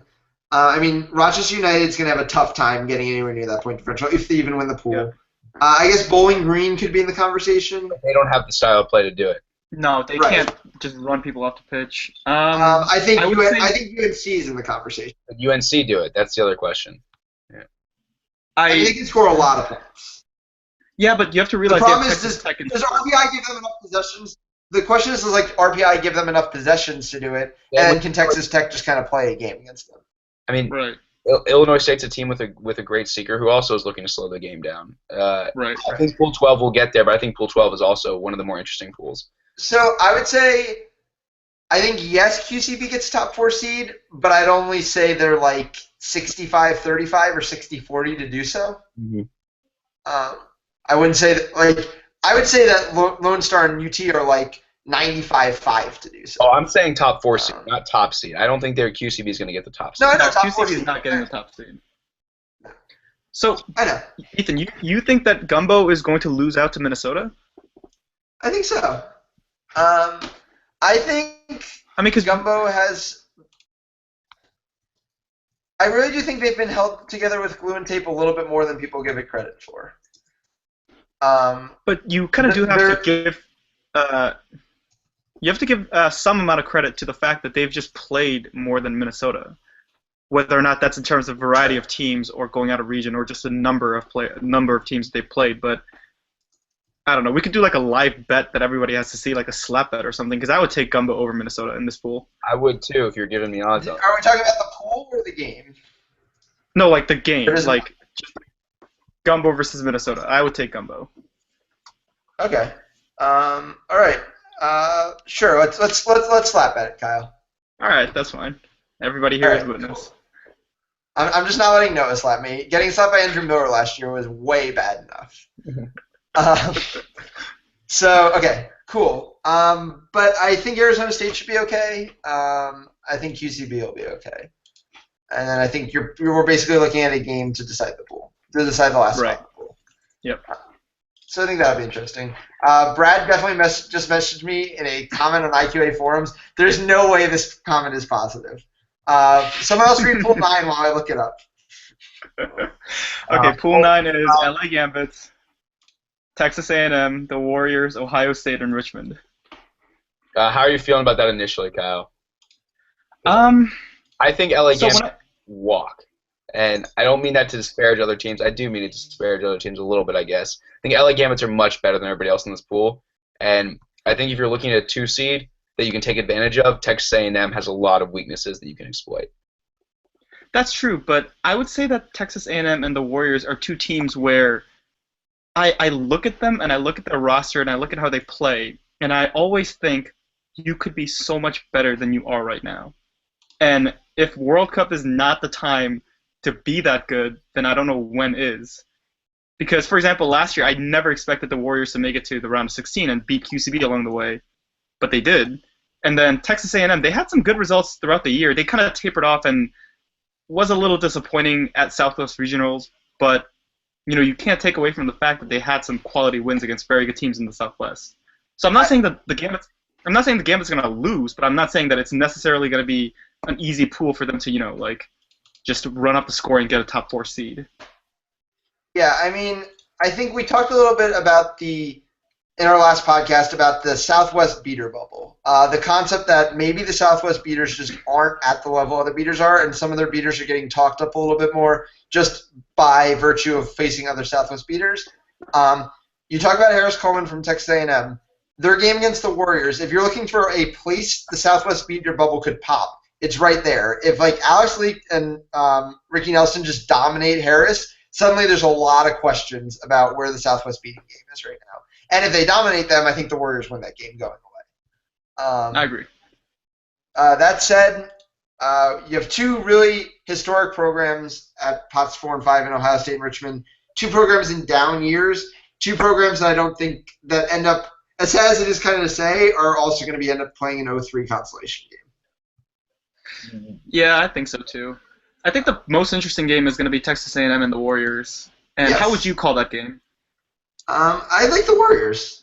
I mean, Rochester United's going to have a tough time getting anywhere near that point differential if they even win the pool. Yeah. I guess Bowling Green could be in the conversation. They don't have the style of play to do it. No, they Right. can't just run people off the pitch. I think I would I say- think UNC is in the conversation. But UNC do it. That's the other question. I think they can score a lot of points. Yeah, but you have to The realize problem they have is, Texas Tech and does RPI give them enough possessions? The question is, like, RPI give them enough possessions to do it, and can Texas Tech just kind of play a game against them? I mean, Right, Illinois State's a team with a great seeker who also is looking to slow the game down. right. I think Pool 12 will get there, but I think Pool 12 is also one of the more interesting pools. So I would say, I think yes, QCB gets top 4 seed, but I'd only say they're like 65-35 or 60-40 to do so. Mm-hmm. I wouldn't say that, like, I would say that Lone Star and UT are like 95-5 to do so. Oh, I'm saying top 4 seed, not top seed. I don't think their QCB is going to get the top seed. No, I know, No, top 4 QCB is seed. not getting the top seed. So, I know. Ethan, you think that Gumbo is going to lose out to Minnesota? I think so. I think I mean, because Gumbo has. I really do think they've been held together with glue and tape a little bit more than people give it credit for. but you kind of do have They're- to give some amount of credit to the fact that they've just played more than Minnesota. Whether or not that's in terms of variety of teams or going out of region or just a number of teams they've played, but I don't know. We could do like a live bet that everybody has to see, like a slap bet or something, because I would take Gumbo over Minnesota in this pool. I would too if you're giving me odds on it. Are we talking about the pool or the game? No, like the game, There is- like just Gumbo versus Minnesota. I would take Gumbo. Okay. All right. Sure. Let's slap at it, Kyle. All right, that's fine. Everybody here is All right, witness. I'm just not letting Noah slap me. Getting slapped by Andrew Miller last year was way bad enough. So okay, cool. But I think Arizona State should be okay. I think QCB will be okay. And then I think we're basically looking at a game to decide the pool, to decide the last Right. spot in the pool. Yep. So I think that would be interesting. Brad definitely just messaged me in a comment on IQA forums. There's no way this comment is positive. Someone else read Pool 9 while I look it up. Okay, Pool 9 is LA Gambits, Texas A&M, the Warriors, Ohio State, and Richmond. How are you feeling about that initially, Kyle? I think LA So Gambits when walk. And I don't mean that to disparage other teams. I do mean it to disparage other teams a little bit, I guess. I think LA Gambits are much better than everybody else in this pool. And I think if you're looking at a 2 seed that you can take advantage of, Texas A&M has a lot of weaknesses that you can exploit. That's true, but I would say that Texas A&M and the Warriors are two teams where I look at them and I look at their roster and I look at how they play, and I always think you could be so much better than you are right now. And if World Cup is not the time to be that good, then I don't know when is. Because, for example, last year I never expected the Warriors to make it to the round of 16 and beat QCB along the way, but they did. And then Texas A&M, they had some good results throughout the year. They kind of tapered off and was a little disappointing at Southwest Regionals, but you can't take away from the fact that they had some quality wins against very good teams in the Southwest. So I'm not saying that the Gambit's going to lose, but I'm not saying that it's necessarily going to be an easy pool for them to just run up the score and get a top 4 seed. Yeah, I mean, I think we talked a little bit about in our last podcast about the Southwest beater bubble. The concept that maybe the Southwest beaters just aren't at the level other beaters are, and some of their beaters are getting talked up a little bit more just by virtue of facing other Southwest beaters. You talk about Harris Coleman from Texas A&M. Their game against the Warriors, if you're looking for a place the Southwest beater bubble could pop, it's right there. If Alex Leak and Ricky Nelson just dominate Harris, suddenly there's a lot of questions about where the Southwest beating game is right now. And if they dominate them, I think the Warriors win that game going away. I agree. That said, you have two really historic programs at Pots 4 and 5 in Ohio State and Richmond, two programs in down years, two programs that I don't think that end up, as sad as it is kind of to say, are also going to end up playing an 0-3 consolation game. Yeah, I think so too. I think the most interesting game is going to be Texas A&M and the Warriors. And Yes. How would you call that game? I like the Warriors.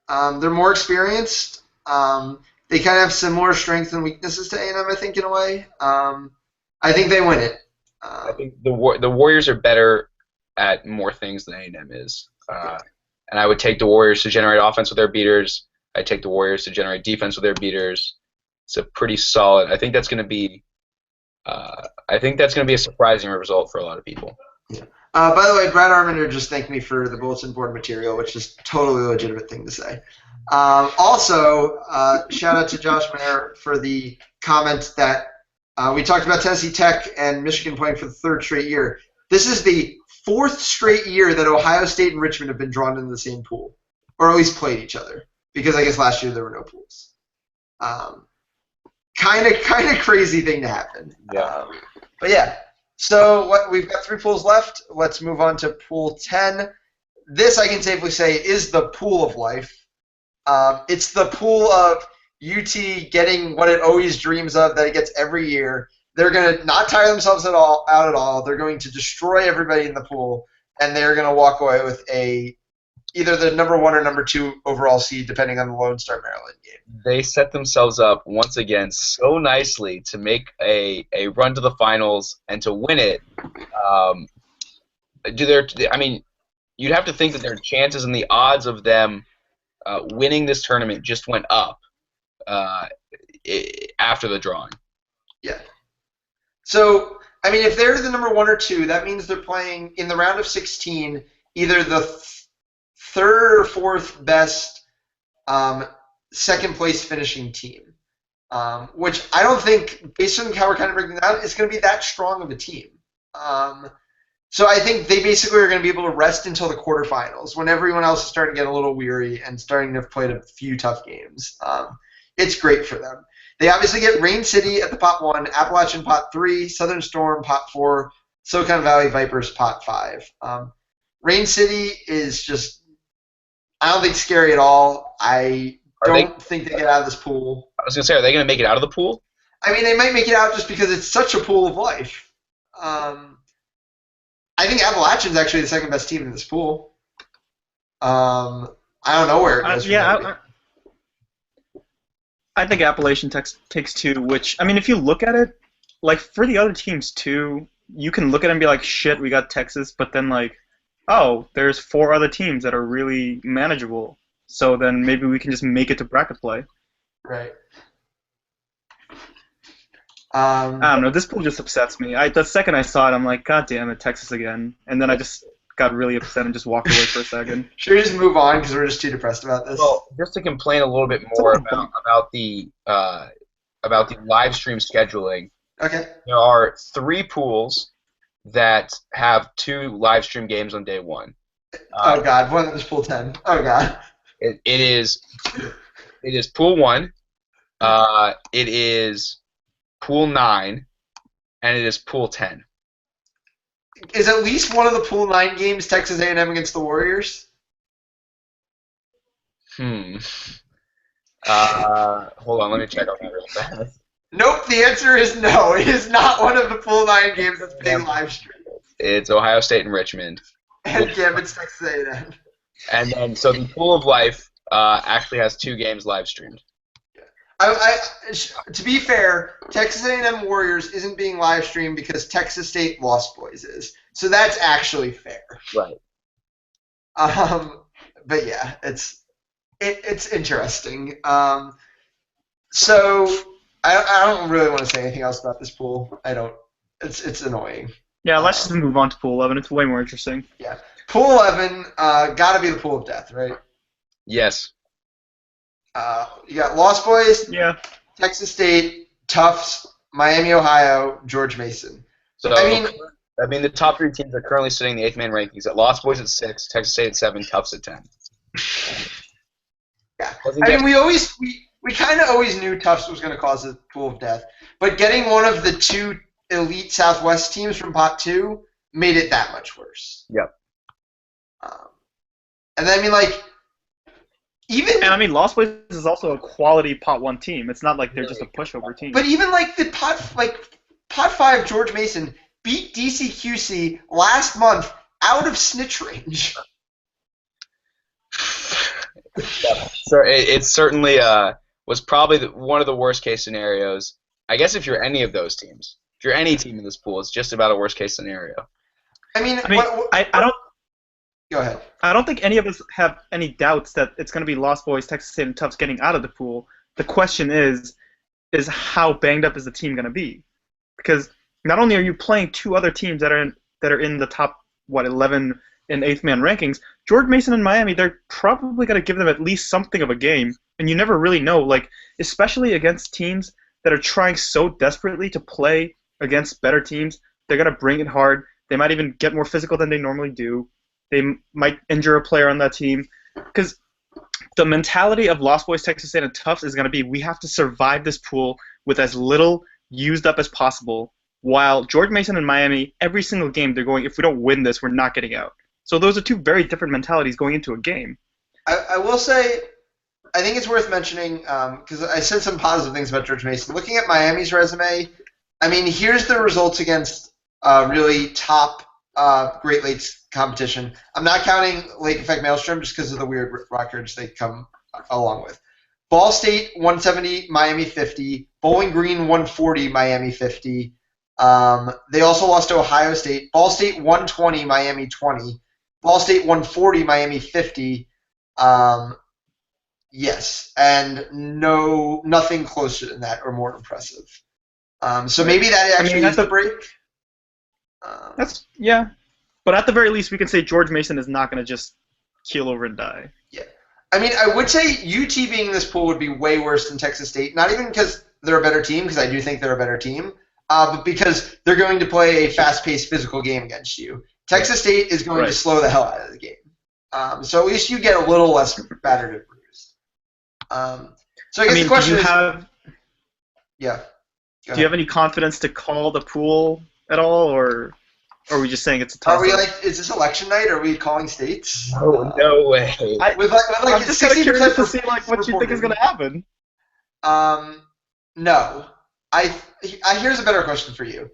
They're more experienced. They kind of have similar strengths and weaknesses to A&M, I think, in a way. I think they win it. I think the Warriors are better at more things than A&M is. And I would take the Warriors to generate offense with their beaters. I'd take the Warriors to generate defense with their beaters. It's a pretty solid. I think that's going to be a surprising result for a lot of people. Yeah. By the way, Brad Armender just thanked me for the bulletin board material, which is totally a legitimate thing to say. Also, shout out to Josh Mayer for the comment that we talked about Tennessee Tech and Michigan playing for the third straight year. This is the fourth straight year that Ohio State and Richmond have been drawn into the same pool, or at least played each other, because I guess last year there were no pools. Kind of crazy thing to happen. Yeah. But yeah. So we've got 3 pools left. Let's move on to Pool 10. This, I can safely say, is the pool of life. It's the pool of UT getting what it always dreams of, that it gets every year. They're going to not tire themselves out at all. They're going to destroy everybody in the pool, and they're going to walk away with either the number 1 or number 2 overall seed, depending on the Lone Star Maryland game. They set themselves up once again so nicely to make a run to the finals and to win it. You'd have to think that their chances and the odds of them winning this tournament just went up after the drawing. Yeah. So, if they're the number 1 or 2, that means they're playing in the round of 16 either the third or fourth best second place finishing team, which I don't think, based on how we're kind of breaking down, is going to be that strong of a team. So I think they basically are going to be able to rest until the quarterfinals, when everyone else is starting to get a little weary and starting to have played a few tough games. It's great for them. They obviously get Rain City at the pot 1, Appalachian pot 3, Southern Storm pot 4, Silicon Valley Vipers pot 5. Rain City is just, I don't think scary at all. I don't think they get out of this pool. I was going to say, are they going to make it out of the pool? They might make it out just because it's such a pool of life. I think Appalachian's actually the second best team in this pool. I don't know where it goes. I think Appalachian takes 2, which, if you look at it, for the other teams too, you can look at it and be like, shit, we got Texas, but then there's 4 other teams that are really manageable. So then maybe we can just make it to bracket play. Right. I don't know. This pool just upsets me. The second I saw it, I'm like, God damn it, Texas again. And then I just got really upset and just walked away for a second. Should we just move on because we're just too depressed about this? Well, just to complain a little bit more about the live stream scheduling. Okay. There are 3 pools that have 2 live stream games on day 1. Oh God, one of them is pool 10. Oh God. It is pool 1. It is pool 9, and it is pool 10. Is at least one of the pool 9 games Texas A&M against the Warriors? Hold on, let me check on that real fast. Nope. The answer is no. It is not one of the pool 9 games that's being live streamed. It's Ohio State and Richmond. And damn, it's Texas A&M. And then, so the Pool of Life actually has 2 games live streamed. To be fair, Texas A&M Warriors isn't being live streamed because Texas State Lost Boys is. So that's actually fair. Right. But yeah, it's interesting. So I don't really want to say anything else about this pool. I don't. It's annoying. Yeah, let's just move on to Pool 11. It's way more interesting. Yeah. Pool 11, gotta be the pool of death, right? Yes. You got Lost Boys, Yeah. Texas State, Tufts, Miami, Ohio, George Mason. So I mean, the top 3 teams are currently sitting in the 8th man rankings. At Lost Boys at 6, Texas State at 7, Tufts at 10. Yeah. I mean, we kind of always knew Tufts was going to cause a pool of death, but getting one of the 2 elite Southwest teams from Pot 2 made it that much worse. Yep. And then, I mean, like, even... And I mean, Lost Boys is also a quality Pot 1 team. It's not like they're just a pushover team. But even, like, the Pot 5 George Mason beat DCQC last month out of snitch range. Yeah. So it certainly was probably one of the worst case scenarios. I guess if you're any of those teams, if you're any team in this pool, it's just about a worst case scenario. I mean, I don't. Go ahead. I don't think any of us have any doubts that it's going to be Lost Boys, Texas State, and Tufts getting out of the pool. The question is how banged up is the team going to be? Because not only are you playing 2 other teams that are in the top 11 in 8th man rankings, George Mason and Miami, they're probably going to give them at least something of a game, and you never really know. Like, especially against teams that are trying so desperately to play against better teams, they're going to bring it hard. They might even get more physical than they normally do. They might injure a player on that team. Because the mentality of Lost Boys, Texas State, and Tufts is going to be, we have to survive this pool with as little used up as possible, while George Mason and Miami, every single game, they're going, if we don't win this, we're not getting out. So those are 2 very different mentalities going into a game. I will say, I think it's worth mentioning, because I said some positive things about George Mason. Looking at Miami's resume, I mean, here's the results against really top Great Lakes competition. I'm not counting Lake Effect Maelstrom just because of the weird records they come along with. Ball State 170, Miami 50. Bowling Green 140, Miami 50. They also lost to Ohio State. Ball State 120, Miami 20. Ball State 140, Miami 50. Yes, and nothing closer than that or more impressive. So maybe that actually is the break. Yeah. But at the very least, we can say George Mason is not going to just keel over and die. Yeah. I mean, I would say UT being in this pool would be way worse than Texas State. Not even because they're a better team, because I do think they're a better team, but because they're going to play a fast-paced physical game against you. Texas State is going to slow the hell out of the game. So at least you get a little less battered and bruised. So I guess the question is... Yeah. Do you have any confidence to call the pool at all, or are we just saying it's a toss-up? Are we is this election night? Or are we calling states? Oh, no way. I'm just kind of curious to see what you think is going to happen. No. Here's a better question for you.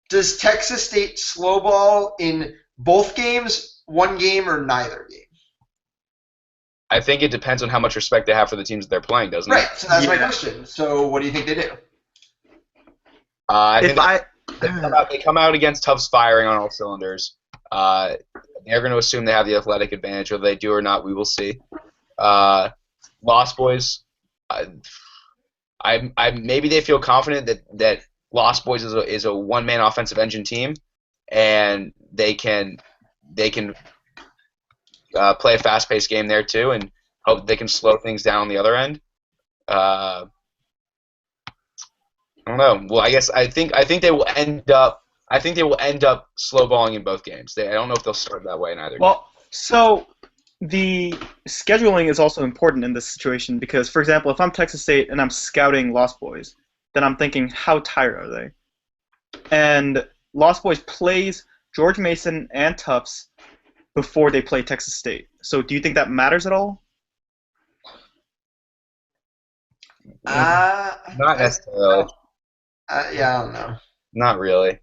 Does Texas State slow ball in both games, one game, or neither game? I think it depends on how much respect they have for the teams that they're playing, doesn't it? Right, so that's my question. So what do you think they do? I think they come out against Tufts firing on all cylinders. They're going to assume they have the athletic advantage. Whether they do or not, we will see. Lost Boys, maybe they feel confident that Lost Boys is a one-man offensive engine team, and they can play a fast-paced game there too, and hope they can slow things down on the other end. I don't know. Well, I think they will end up. I think they will end up slow balling in both games. I don't know if they'll start that way in either game. Well, so the scheduling is also important in this situation because, for example, if I'm Texas State and I'm scouting Lost Boys, then I'm thinking, how tired are they? And Lost Boys plays George Mason and Tufts before they play Texas State. So do you think that matters at all? Not necessarily. Yeah, I don't know. Not really.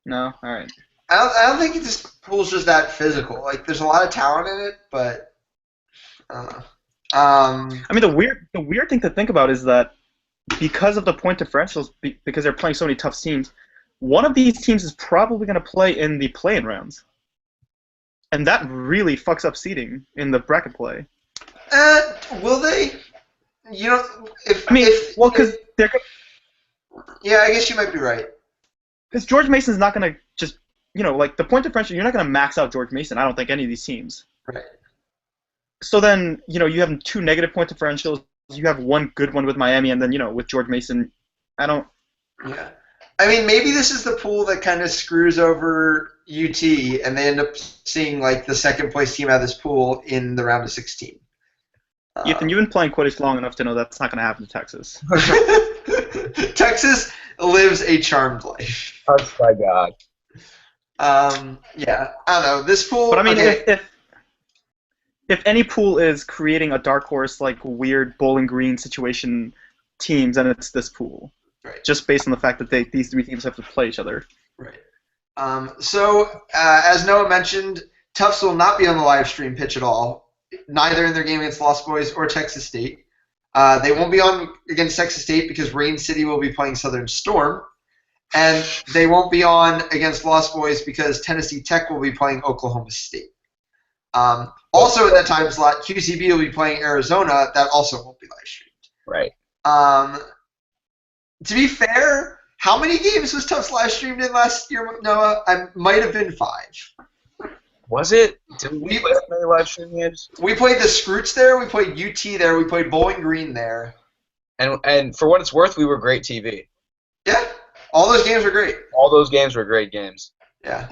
No? All right. I don't think this pool's just that physical. Like, there's a lot of talent in it, but I don't know. I mean, the weird thing to think about is that because of the point differentials, because they're playing so many tough teams, one of these teams is probably going to play in the play-in rounds. And that really fucks up seeding in the bracket play. Will they? You know, because they're. Yeah, I guess you might be right. Because George Mason's not going to just, like the point differential, you're not going to max out George Mason, I don't think, any of these teams. Right. So then, you have 2 negative point differentials, you have 1 good one with Miami, and then, with George Mason, I don't. Yeah. I mean, maybe this is the pool that kind of screws over UT, and they end up seeing, like, the second-place team out of this pool in the round of 16. Ethan, you've been playing Quidditch long enough to know that's not going to happen to Texas. Texas lives a charmed life. Oh my God. Yeah, I don't know. This pool. But I mean, okay. if any pool is creating a dark horse, like weird Bowling Green situation teams, then it's this pool. Right. Just based on the fact that these 3 teams have to play each other. Right. So, as Noah mentioned, Tufts will not be on the live stream pitch at all, neither in their game against Lost Boys or Texas State. They won't be on against Texas State because Rain City will be playing Southern Storm. And they won't be on against Lost Boys because Tennessee Tech will be playing Oklahoma State. Also in that time slot, QCB will be playing Arizona. That also won't be live streamed. Right. To be fair, how many games was Tufts live streamed in last year, Noah? I might have been 5. Was it? Did we play that many live stream games? We played the Scroots there. We played UT there. We played Bowling Green there. And for what it's worth, we were great TV. Yeah, all those games were great. All those games were great games. Yeah.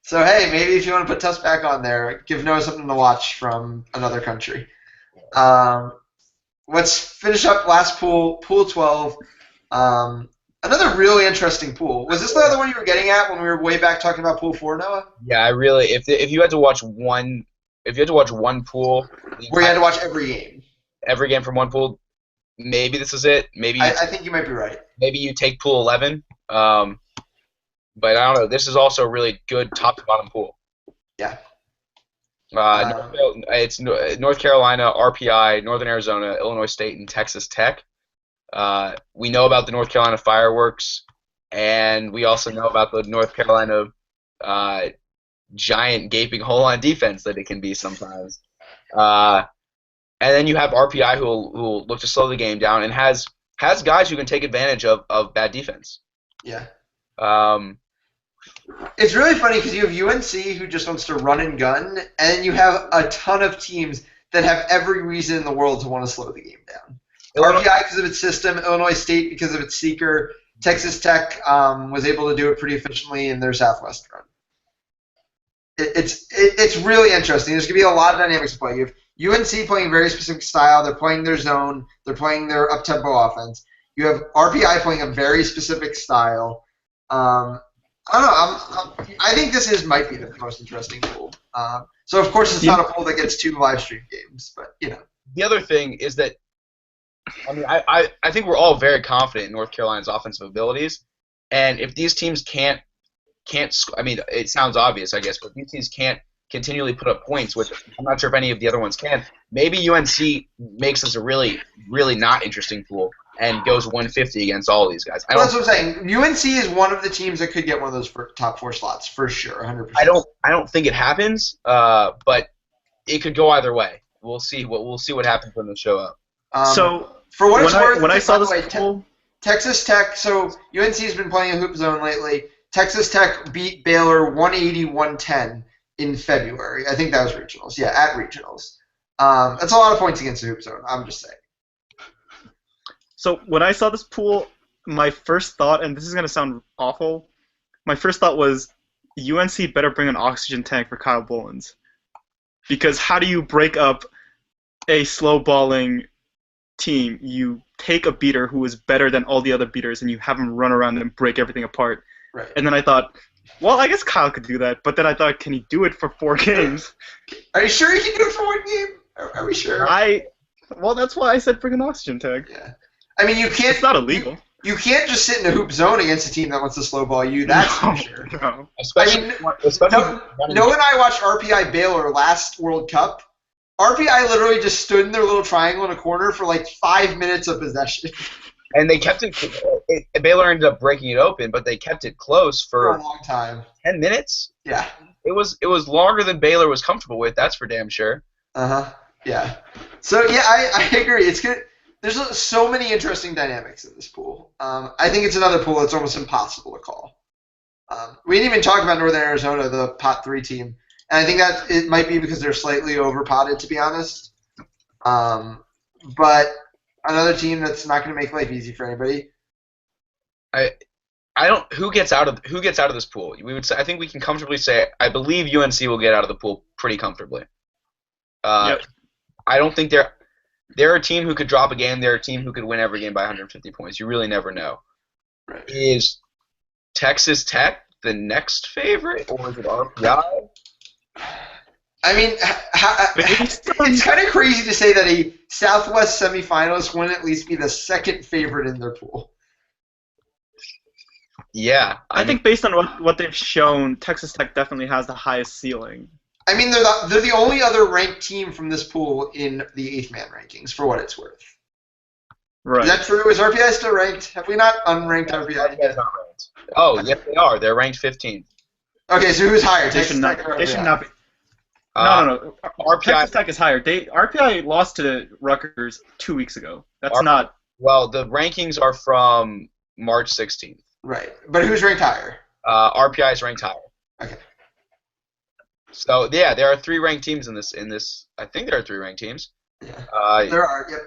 So hey, maybe if you want to put Tufts back on there, give Noah something to watch from another country. Let's finish up last pool, Pool 12. Another really interesting pool. Was this the other one you were getting at when we were way back talking about Pool 4, Noah? Yeah, I really. If you had to watch one pool, where you had to watch every game from one pool, maybe this is it. Maybe I think you might be right. Maybe you take Pool 11. But I don't know. This is also a really good top to bottom pool. Yeah. It's North Carolina, RPI, Northern Arizona, Illinois State, and Texas Tech. We know about the North Carolina fireworks, and we also know about the North Carolina giant gaping hole on defense that it can be sometimes. And then you have RPI who will look to slow the game down and has guys who can take advantage of bad defense. Yeah. It's really funny because you have UNC who just wants to run and gun, and you have a ton of teams that have every reason in the world to want to slow the game down. RPI because of its system, Illinois State because of its seeker, Texas Tech was able to do it pretty efficiently in their Southwest run. It's really interesting. There's going to be a lot of dynamics to play. You have UNC playing a very specific style. They're playing their zone. They're playing their up-tempo offense. You have RPI playing a very specific style. I don't know. I think this might be the most interesting pool. So, of course, it's not a pool that gets 2 live stream games, but, The other thing is that I think we're all very confident in North Carolina's offensive abilities, and if these teams can't, I mean, it sounds obvious, I guess, but if these teams can't continually put up points, which I'm not sure if any of the other ones can, maybe UNC makes this a really, really not interesting pool and goes 150 against all of these guys. That's what I'm saying. UNC is one of the teams that could get one of those top 4 slots for sure, 100%. I don't think it happens, but it could go either way. We'll see what happens when they show up. So for what it's worth, when I saw this pool, Texas Tech. So UNC has been playing a hoop zone lately. Texas Tech beat Baylor 180-110 in February. I think that was regionals. Yeah, at regionals. That's a lot of points against the hoop zone. I'm just saying. So when I saw this pool, my first thought, and this is gonna sound awful, my first thought was UNC better bring an oxygen tank for Kyle Bollins, because how do you break up a slow balling team? You take a beater who is better than all the other beaters, and you have him run around and break everything apart. Right. And then I thought, well, I guess Kyle could do that. But then I thought, can he do it for 4 games? Are you sure he can do it for 1 game? Are we sure? Well, that's why I said bring an oxygen tank. Yeah. I mean, you can't. It's not illegal. You can't just sit in a hoop zone against a team that wants to slow ball you. That's for sure. No. Especially, Noah and I watched RPI Baylor last World Cup. RPI literally just stood in their little triangle in a corner for like 5 minutes of possession. And they kept it. Baylor ended up breaking it open, but they kept it close For for a long time. 10 minutes. Yeah. It was longer than Baylor was comfortable with. That's for damn sure. Yeah. So yeah, I agree. It's good. There's so many interesting dynamics in this pool. I think it's another pool that's almost impossible to call. We didn't even talk about Northern Arizona, the pot 3 team, and I think that it might be because they're slightly over-potted, to be honest. But another team that's not going to make life easy for anybody. I don't. Who gets out of this pool? We would say. I think we can comfortably say. I believe UNC will get out of the pool pretty comfortably. Yep. I don't think they're a team who could drop a game. They're a team who could win every game by 150 points. You really never know. Right. Is Texas Tech the next favorite, or is it RPI? I mean, it's kind of crazy to say that a Southwest semifinalist wouldn't at least be the second favorite in their pool. Yeah. I think based on what they've shown, Texas Tech definitely has the highest ceiling. I mean, they're the only other ranked team from this pool in the 8th man rankings, for what it's worth. Right. Is that true? Is RPI still ranked? Have we not unranked RPI? RPI is not ranked. Oh, yes, they are. They're ranked 15th. Okay, so who's higher? They Texas should Tech or not. They should RPI? not be. No. RPI. Texas Tech is higher. RPI lost to Rutgers 2 weeks ago. That's not. Well, the rankings are from March 16th. Right, but who's ranked higher? RPI is ranked higher. Okay. So yeah, there are 3 ranked teams in this. I think there are 3 ranked teams. Yeah. There are. Yep.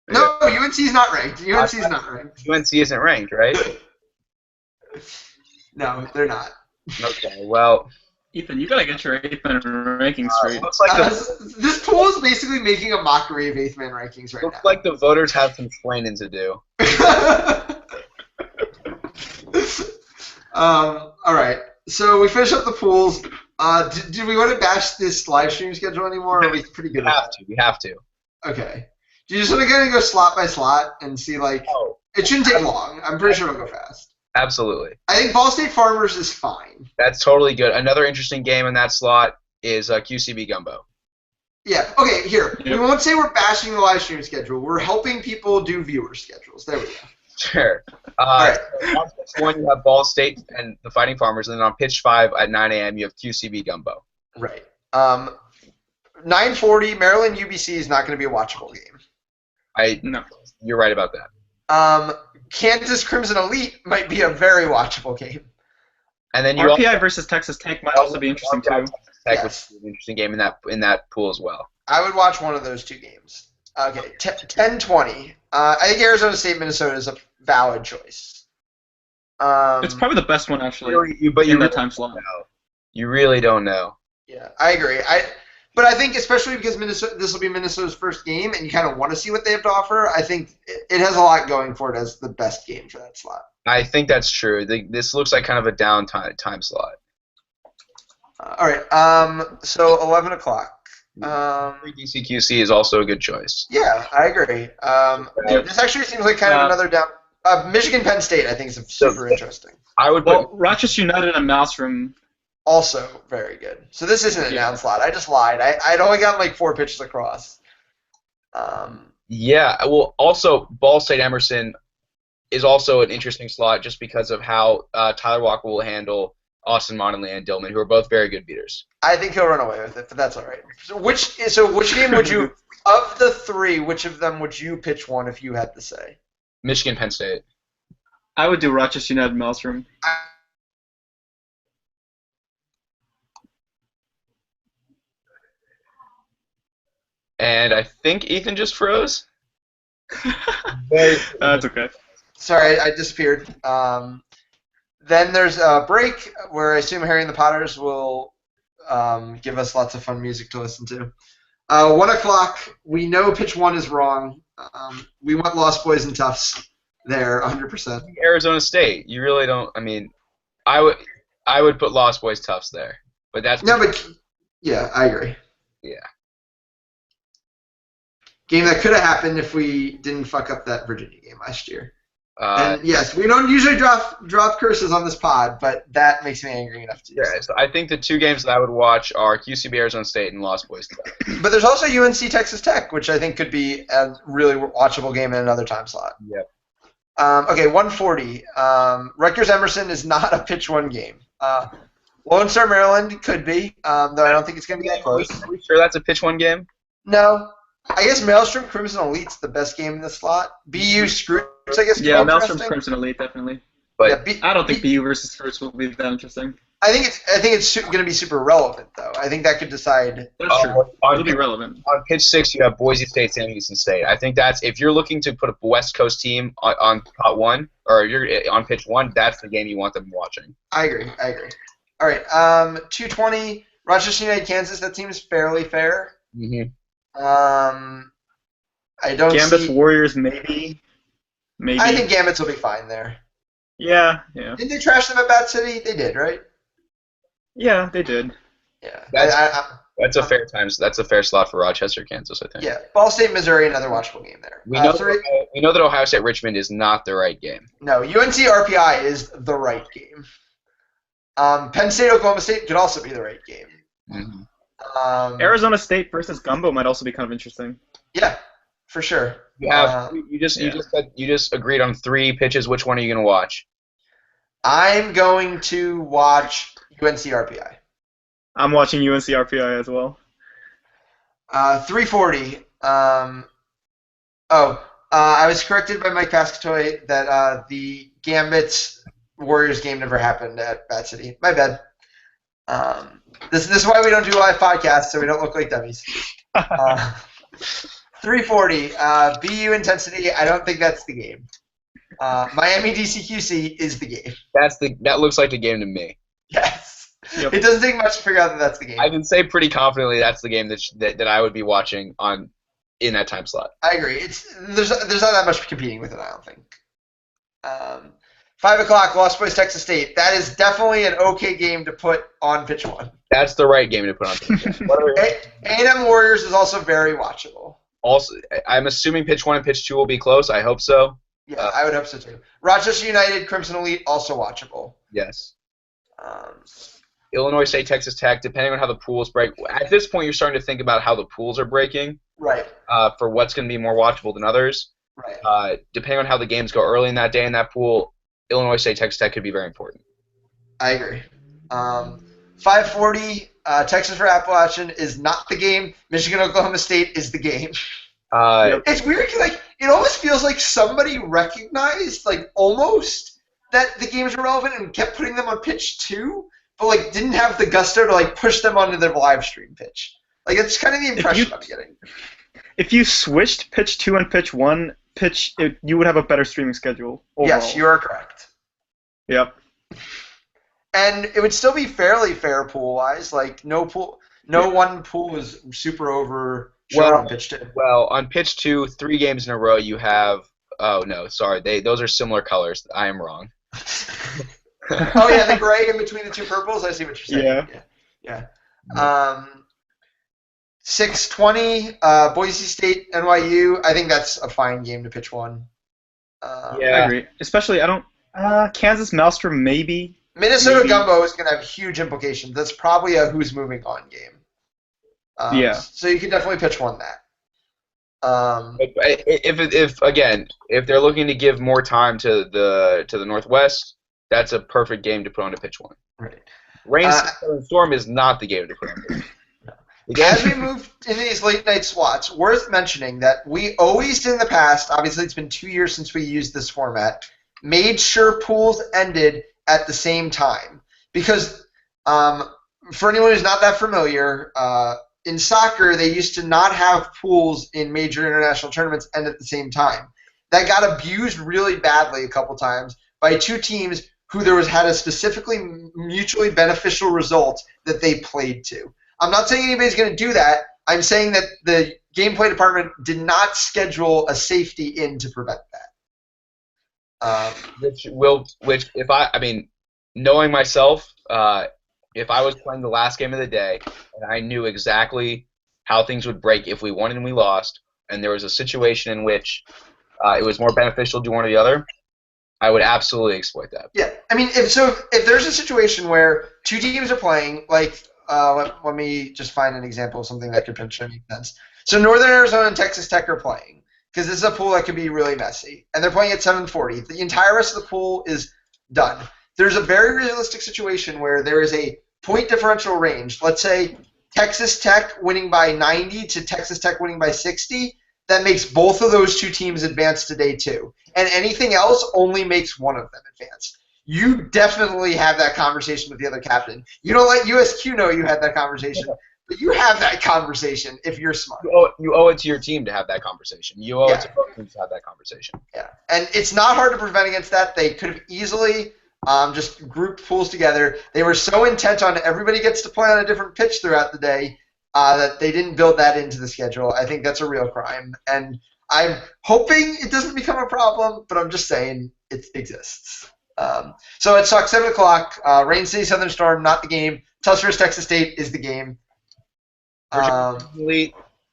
No, UNC's not ranked. UNC's not ranked. UNC isn't ranked, right? No, they're not. Okay. Well. Ethan, you gotta get your 8th-man rankings straight. Looks like this pool is basically making a mockery of 8th man rankings right now. looks like the voters have some explaining to do. All right. So we finished up the pools. Do we want to bash this live stream schedule anymore? Or are we pretty good? We have to. Okay. Do you just want to kind of go slot by slot and see Oh. It shouldn't take long. I'm pretty sure it'll go fast. Absolutely. I think Ball State Farmers is fine. That's totally good. Another interesting game in that slot is QCB Gumbo. Yeah. Okay. Here, Yep. we won't say we're bashing the live stream schedule. We're helping people do viewer schedules. There we go. Sure. right. On pitch 1, you have Ball State and the Fighting Farmers, and then on pitch 5 at 9 a.m. you have QCB Gumbo. Right. 9:40 Maryland UBC is not going to be a watchable game. No. You're right about that. Kansas Crimson Elite might be a very watchable game. And then you RPI versus Texas Tech might also be interesting too. Texas Tech, Yes. which is an interesting game in that pool as well. I would watch one of those 2 games. Okay, 10:20. I think Arizona State Minnesota is a valid choice. It's probably the best one actually. But you in that really time slot. don't know. You really don't know. Yeah, I agree. But I think especially because this will be Minnesota's first game, and you kind of want to see what they have to offer. I think it has a lot going for it as the best game for that slot. I think that's true. This looks like kind of a down time slot. All right. So 11 o'clock. DCQC is also a good choice. Yeah, I agree. This actually seems like kind of another down. Michigan Penn State, I think, is super interesting. I would put Rochester United and Maelstrom. Also very good. So this isn't a down slot. I just lied. I'd only gotten like 4 pitches across. Yeah. Well, also Ball State Emerson is also an interesting slot just because of how Tyler Walker will handle Austin Monley and Dillman, who are both very good beaters. I think he'll run away with it, but that's all right. So which game would you, of the 3, which of them would you pitch one if you had to say? Michigan Penn State. I would do Rochester United Maelstrom. And I think Ethan just froze. That's okay. Sorry, I disappeared. Then there's a break where I assume Harry and the Potters will give us lots of fun music to listen to. 1 o'clock, we know pitch 1 is wrong. We want Lost Boys and Tufts there, 100%. Arizona State. You really don't. I mean, I would put Lost Boys Tufts there, but that's No, but yeah, I agree. yeah. Game that could have happened if we didn't fuck up that Virginia game last year. And yes, we don't usually drop curses on this pod, but that makes me angry enough to do so. So I think the 2 games that I would watch are QCB Arizona State and Lost Boys Tufts. But there's also UNC Texas Tech, which I think could be a really watchable game in another time slot. Yep. Okay, 140. Rutgers Emerson is not a pitch 1 game. Lone Star Maryland could be, though I don't think it's going to be that close. Are we sure that's a pitch 1 game? No. I guess Maelstrom Crimson Elite's the best game in the slot. BU Scrooge, I guess. Yeah, Maelstrom Crimson Elite definitely. But yeah, I don't think BU versus Scrooge will be that interesting. I think it's going to be super relevant, though. I think that could decide. That's true. It'll be relevant. On pitch 6, you have Boise State, Sam Houston State. I think that's if you're looking to put a West Coast team on pot 1 or you're on pitch 1, that's the game you want them watching. I agree. All right, 220. Rochester United, Kansas. That seems fairly fair. Mm-hmm. I don't Gambits see. Warriors maybe. I think Gambits will be fine there. Yeah. Didn't they trash them at Bat City? They did, right? Yeah, they did. Yeah. That's a fair time. That's a fair slot for Rochester, Kansas, I think. Yeah. Ball State, Missouri, another watchable game there. We know that Ohio State Richmond is not the right game. No, UNC RPI is the right game. Penn State, Oklahoma State could also be the right game. Mm-hmm. Arizona State versus Gumbo might also be kind of interesting. Yeah, for sure. You just agreed on 3 pitches. Which one are you going to watch? I'm going to watch UNC RPI. I'm watching UNC RPI as well. 340. I was corrected by Mike Pascatoy that the Gambits Warriors game never happened at Bat City. My bad. This is why we don't do live podcasts, so we don't look like dummies. 340. BU Intensity. I don't think that's the game. Miami DCQC is the game. That looks like the game to me. Yes. Yep. It doesn't take much to figure out that that's the game. I can say pretty confidently that's the game that I would be watching in that time slot. I agree. There's not that much competing with it, I don't think. 5 o'clock, Lost Boys, Texas State. That is definitely an okay game to put on pitch 1. That's the right game to put on pitch 1. A&M Warriors is also very watchable. Also, I'm assuming pitch 1 and pitch 2 will be close. I hope so. Yeah, I would hope so too. Rochester United, Crimson Elite, also watchable. Yes. Illinois State, Texas Tech, depending on how the pools break. At this point, you're starting to think about how the pools are breaking. Right. For what's going to be more watchable than others. Right. Depending on how the games go early in that day in that pool, Illinois State, Texas Tech could be very important. I agree. 540, Texas for Appalachian is not the game. Michigan, Oklahoma State is the game. It's weird because it almost feels like somebody recognized almost that the games were relevant and kept putting them on pitch 2, but didn't have the gusto to push them onto their live stream pitch. It's kind of the impression I'm getting. If you switched pitch 2 and pitch 1, you would have a better streaming schedule overall. Yes, you are correct. Yep. And it would still be fairly fair pool-wise. No one pool is super over on pitch 2. Well, on pitch 2, 3 games in a row, you have. Oh no, sorry, those are similar colors. I am wrong. Oh yeah, the gray in between the 2 purples. I see what you're saying. Yeah. 620, Boise State, NYU. I think that's a fine game to pitch 1. I agree. Especially, Kansas Maelstrom maybe. Minnesota Gumbo is going to have huge implications. That's probably a who's moving on game. So you can definitely pitch 1 that. If they're looking to give more time to the Northwest, that's a perfect game to put on to pitch 1. Right. Rain Storm is not the game to put on. As we move into these late night slots, worth mentioning that we always did in the past, obviously it's been 2 years since we used this format, made sure pools ended at the same time. Because for anyone who's not that familiar, in soccer they used to not have pools in major international tournaments end at the same time. that got abused really badly a couple times by two teams who had a specifically mutually beneficial result that they played to. I'm not saying anybody's going to do that. I'm saying that the gameplay department did not schedule a safety in to prevent that. Knowing myself, if I was playing the last game of the day and I knew exactly how things would break if we won and we lost, and there was a situation in which it was more beneficial to do one or the other, I would absolutely exploit that. Yeah, I mean, if there's a situation where two teams are playing, like let me just find an example of something that could potentially make sense. So Northern Arizona and Texas Tech are playing because this is a pool that could be really messy, and they're playing at 7:40. The entire rest of the pool is done. There's a very realistic situation where there is a point differential range. Let's say Texas Tech winning by 90 to Texas Tech winning by 60. That makes both of those two teams advance to day 2. And anything else only makes one of them advance. You definitely have that conversation with the other captain. You don't let USQ know you had that conversation, but you have that conversation if you're smart. You owe it to your team to have that conversation. You owe it to both teams to have that conversation. Yeah, and it's not hard to prevent against that. They could have easily just grouped pools together. They were so intent on everybody gets to play on a different pitch throughout the day that they didn't build that into the schedule. I think that's a real crime, and I'm hoping it doesn't become a problem, but I'm just saying it exists. So it sucks. 7 o'clock. Rain City Southern Storm, not the game. Tufts vs. Texas State is the game.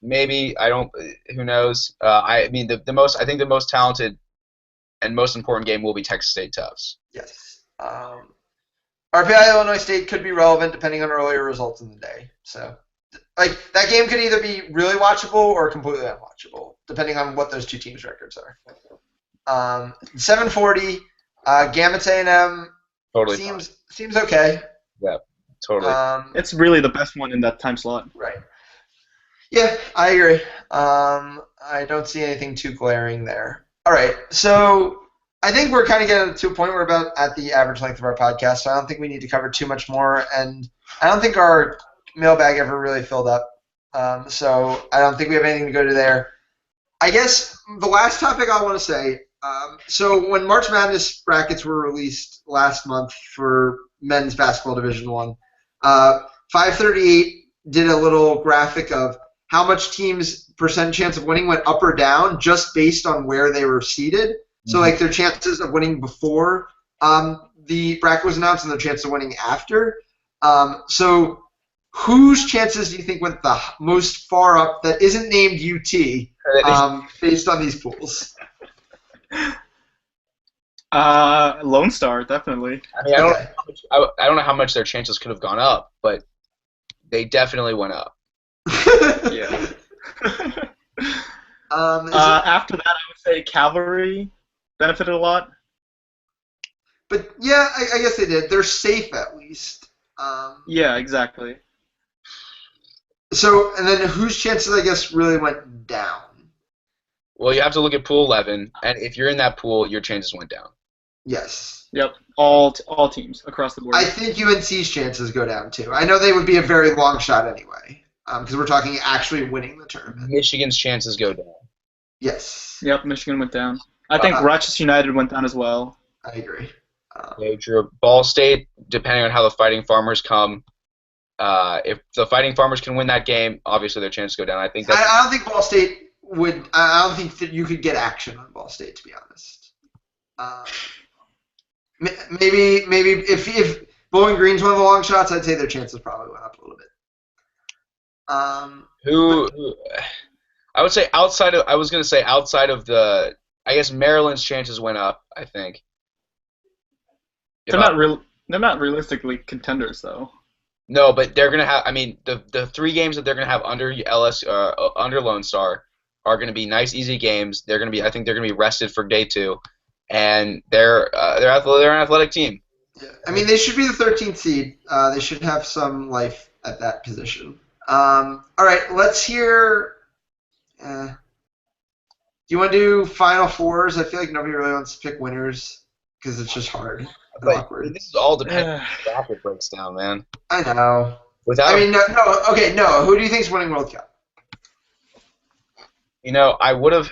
Maybe I don't. Who knows? I think the most talented and most important game will be Texas State Tufts. Yes. RPI Illinois State could be relevant depending on earlier results in the day. So, like that game could either be really watchable or completely unwatchable, depending on what those two teams' records are. 7:40. Gamma A&M Totally seems okay. Yeah, totally. It's really the best one in that time slot. Right. Yeah, I agree. I don't see anything too glaring there. All right, so I think we're kind of getting to a point where we're about at the average length of our podcast, so I don't think we need to cover too much more, and I don't think our mailbag ever really filled up, so I don't think we have anything to go to there. I guess the last topic I want to say, so when March Madness brackets were released last month for men's basketball Division I, 538 did a little graphic of how much teams' percent chance of winning went up or down just based on where they were seated. So, like, their chances of winning before the bracket was announced and their chance of winning after. So, whose chances do you think went the most far up that isn't named UT based on these pools? Lone Star, definitely. I mean, I don't know how much their chances could have gone up, but they definitely went up. Yeah. After that, I would say Cavalry benefited a lot. But yeah, I guess they did. They're safe at least. Yeah, exactly. So, and then whose chances, I guess, really went down? Well, you have to look at Pool 11, and if you're in that pool, your chances went down. Yes. Yep. All teams across the board. I think UNC's chances go down too. I know they would be a very long shot anyway, because we're talking actually winning the tournament. Michigan's chances go down. Yes. Yep, Michigan went down. I think Rochester United went down as well. I agree. True. Ball State, depending on how the Fighting Farmers come, if the Fighting Farmers can win that game, obviously their chances go down. I think I don't think Ball State would. I don't think that you could get action on Ball State, to be honest. Maybe if Bowling Green's one of the long shots, I'd say their chances probably went up a little bit. I would say outside of. I was going to say outside of the. I guess Maryland's chances went up. I think. They're not realistically contenders though. No, but they're going to have. I mean, the 3 games that they're going to have under under Lone Star are going to be nice, easy games. They're going to be. I think they're going to be rested for day 2, and they're an athletic team. Yeah. I mean, they should be the 13th seed. They should have some life at that position. All right, let's hear. Do you want to do Final Fours? I feel like nobody really wants to pick winners because it's just hard and awkward. This is all depending on how the bracket breaks down, man. I know. No. Who do you think's winning World Cup? I would have.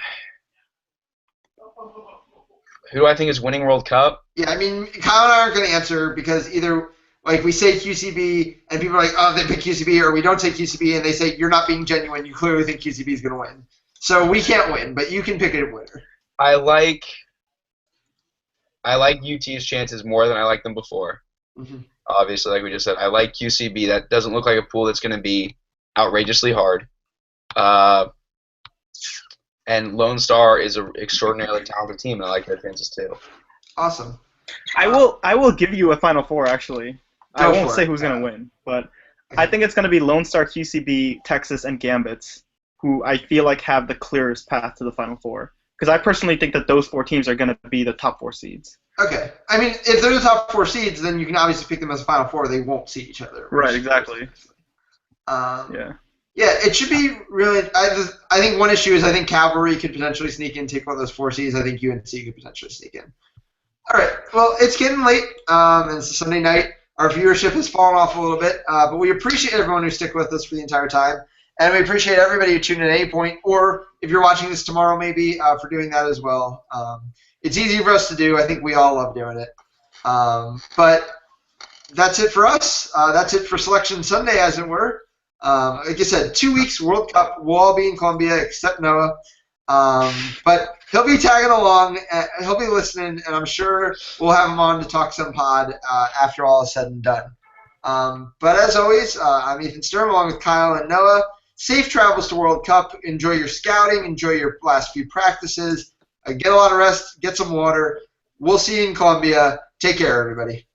Who do I think is winning World Cup? Yeah, I mean, Kyle and I aren't going to answer because either like we say QCB and people are like, oh, they pick QCB, or we don't say QCB and they say you're not being genuine. You clearly think QCB is going to win. So we can't win, but you can pick a winner. I like UT's chances more than I liked them before. Mm-hmm. Obviously, like we just said, I like QCB. That doesn't look like a pool that's going to be outrageously hard. And Lone Star is an extraordinarily talented team, and I like their chances too. Awesome. I will give you a Final Four, actually. I won't say who's going to win, but I think it's going to be Lone Star, QCB, Texas, and Gambits, who I feel like have the clearest path to the Final Four. Because I personally think that those 4 teams are going to be the top 4 seeds. Okay. I mean, if they're the top 4 seeds, then you can obviously pick them as a Final Four. They won't see each other. Right, exactly. Yeah. Yeah, it should be really. I think one issue is I think Cavalry could potentially sneak in, take one of those 4 seeds. I think UNC could potentially sneak in. All right. Well, it's getting late, and it's a Sunday night. Our viewership has fallen off a little bit, but we appreciate everyone who stuck with us for the entire time, and we appreciate everybody who tuned in at any point, or if you're watching this tomorrow, maybe for doing that as well. It's easy for us to do. I think we all love doing it. But that's it for us. That's it for Selection Sunday, as it were. Like I said, 2 weeks World Cup. We'll all be in Columbia except Noah. But he'll be tagging along. He'll be listening, and I'm sure we'll have him on to talk some pod after all is said and done. But as always, I'm Ethan Sturm along with Kyle and Noah. Safe travels to World Cup. Enjoy your scouting. Enjoy your last few practices. Get a lot of rest. Get some water. We'll see you in Columbia. Take care, everybody.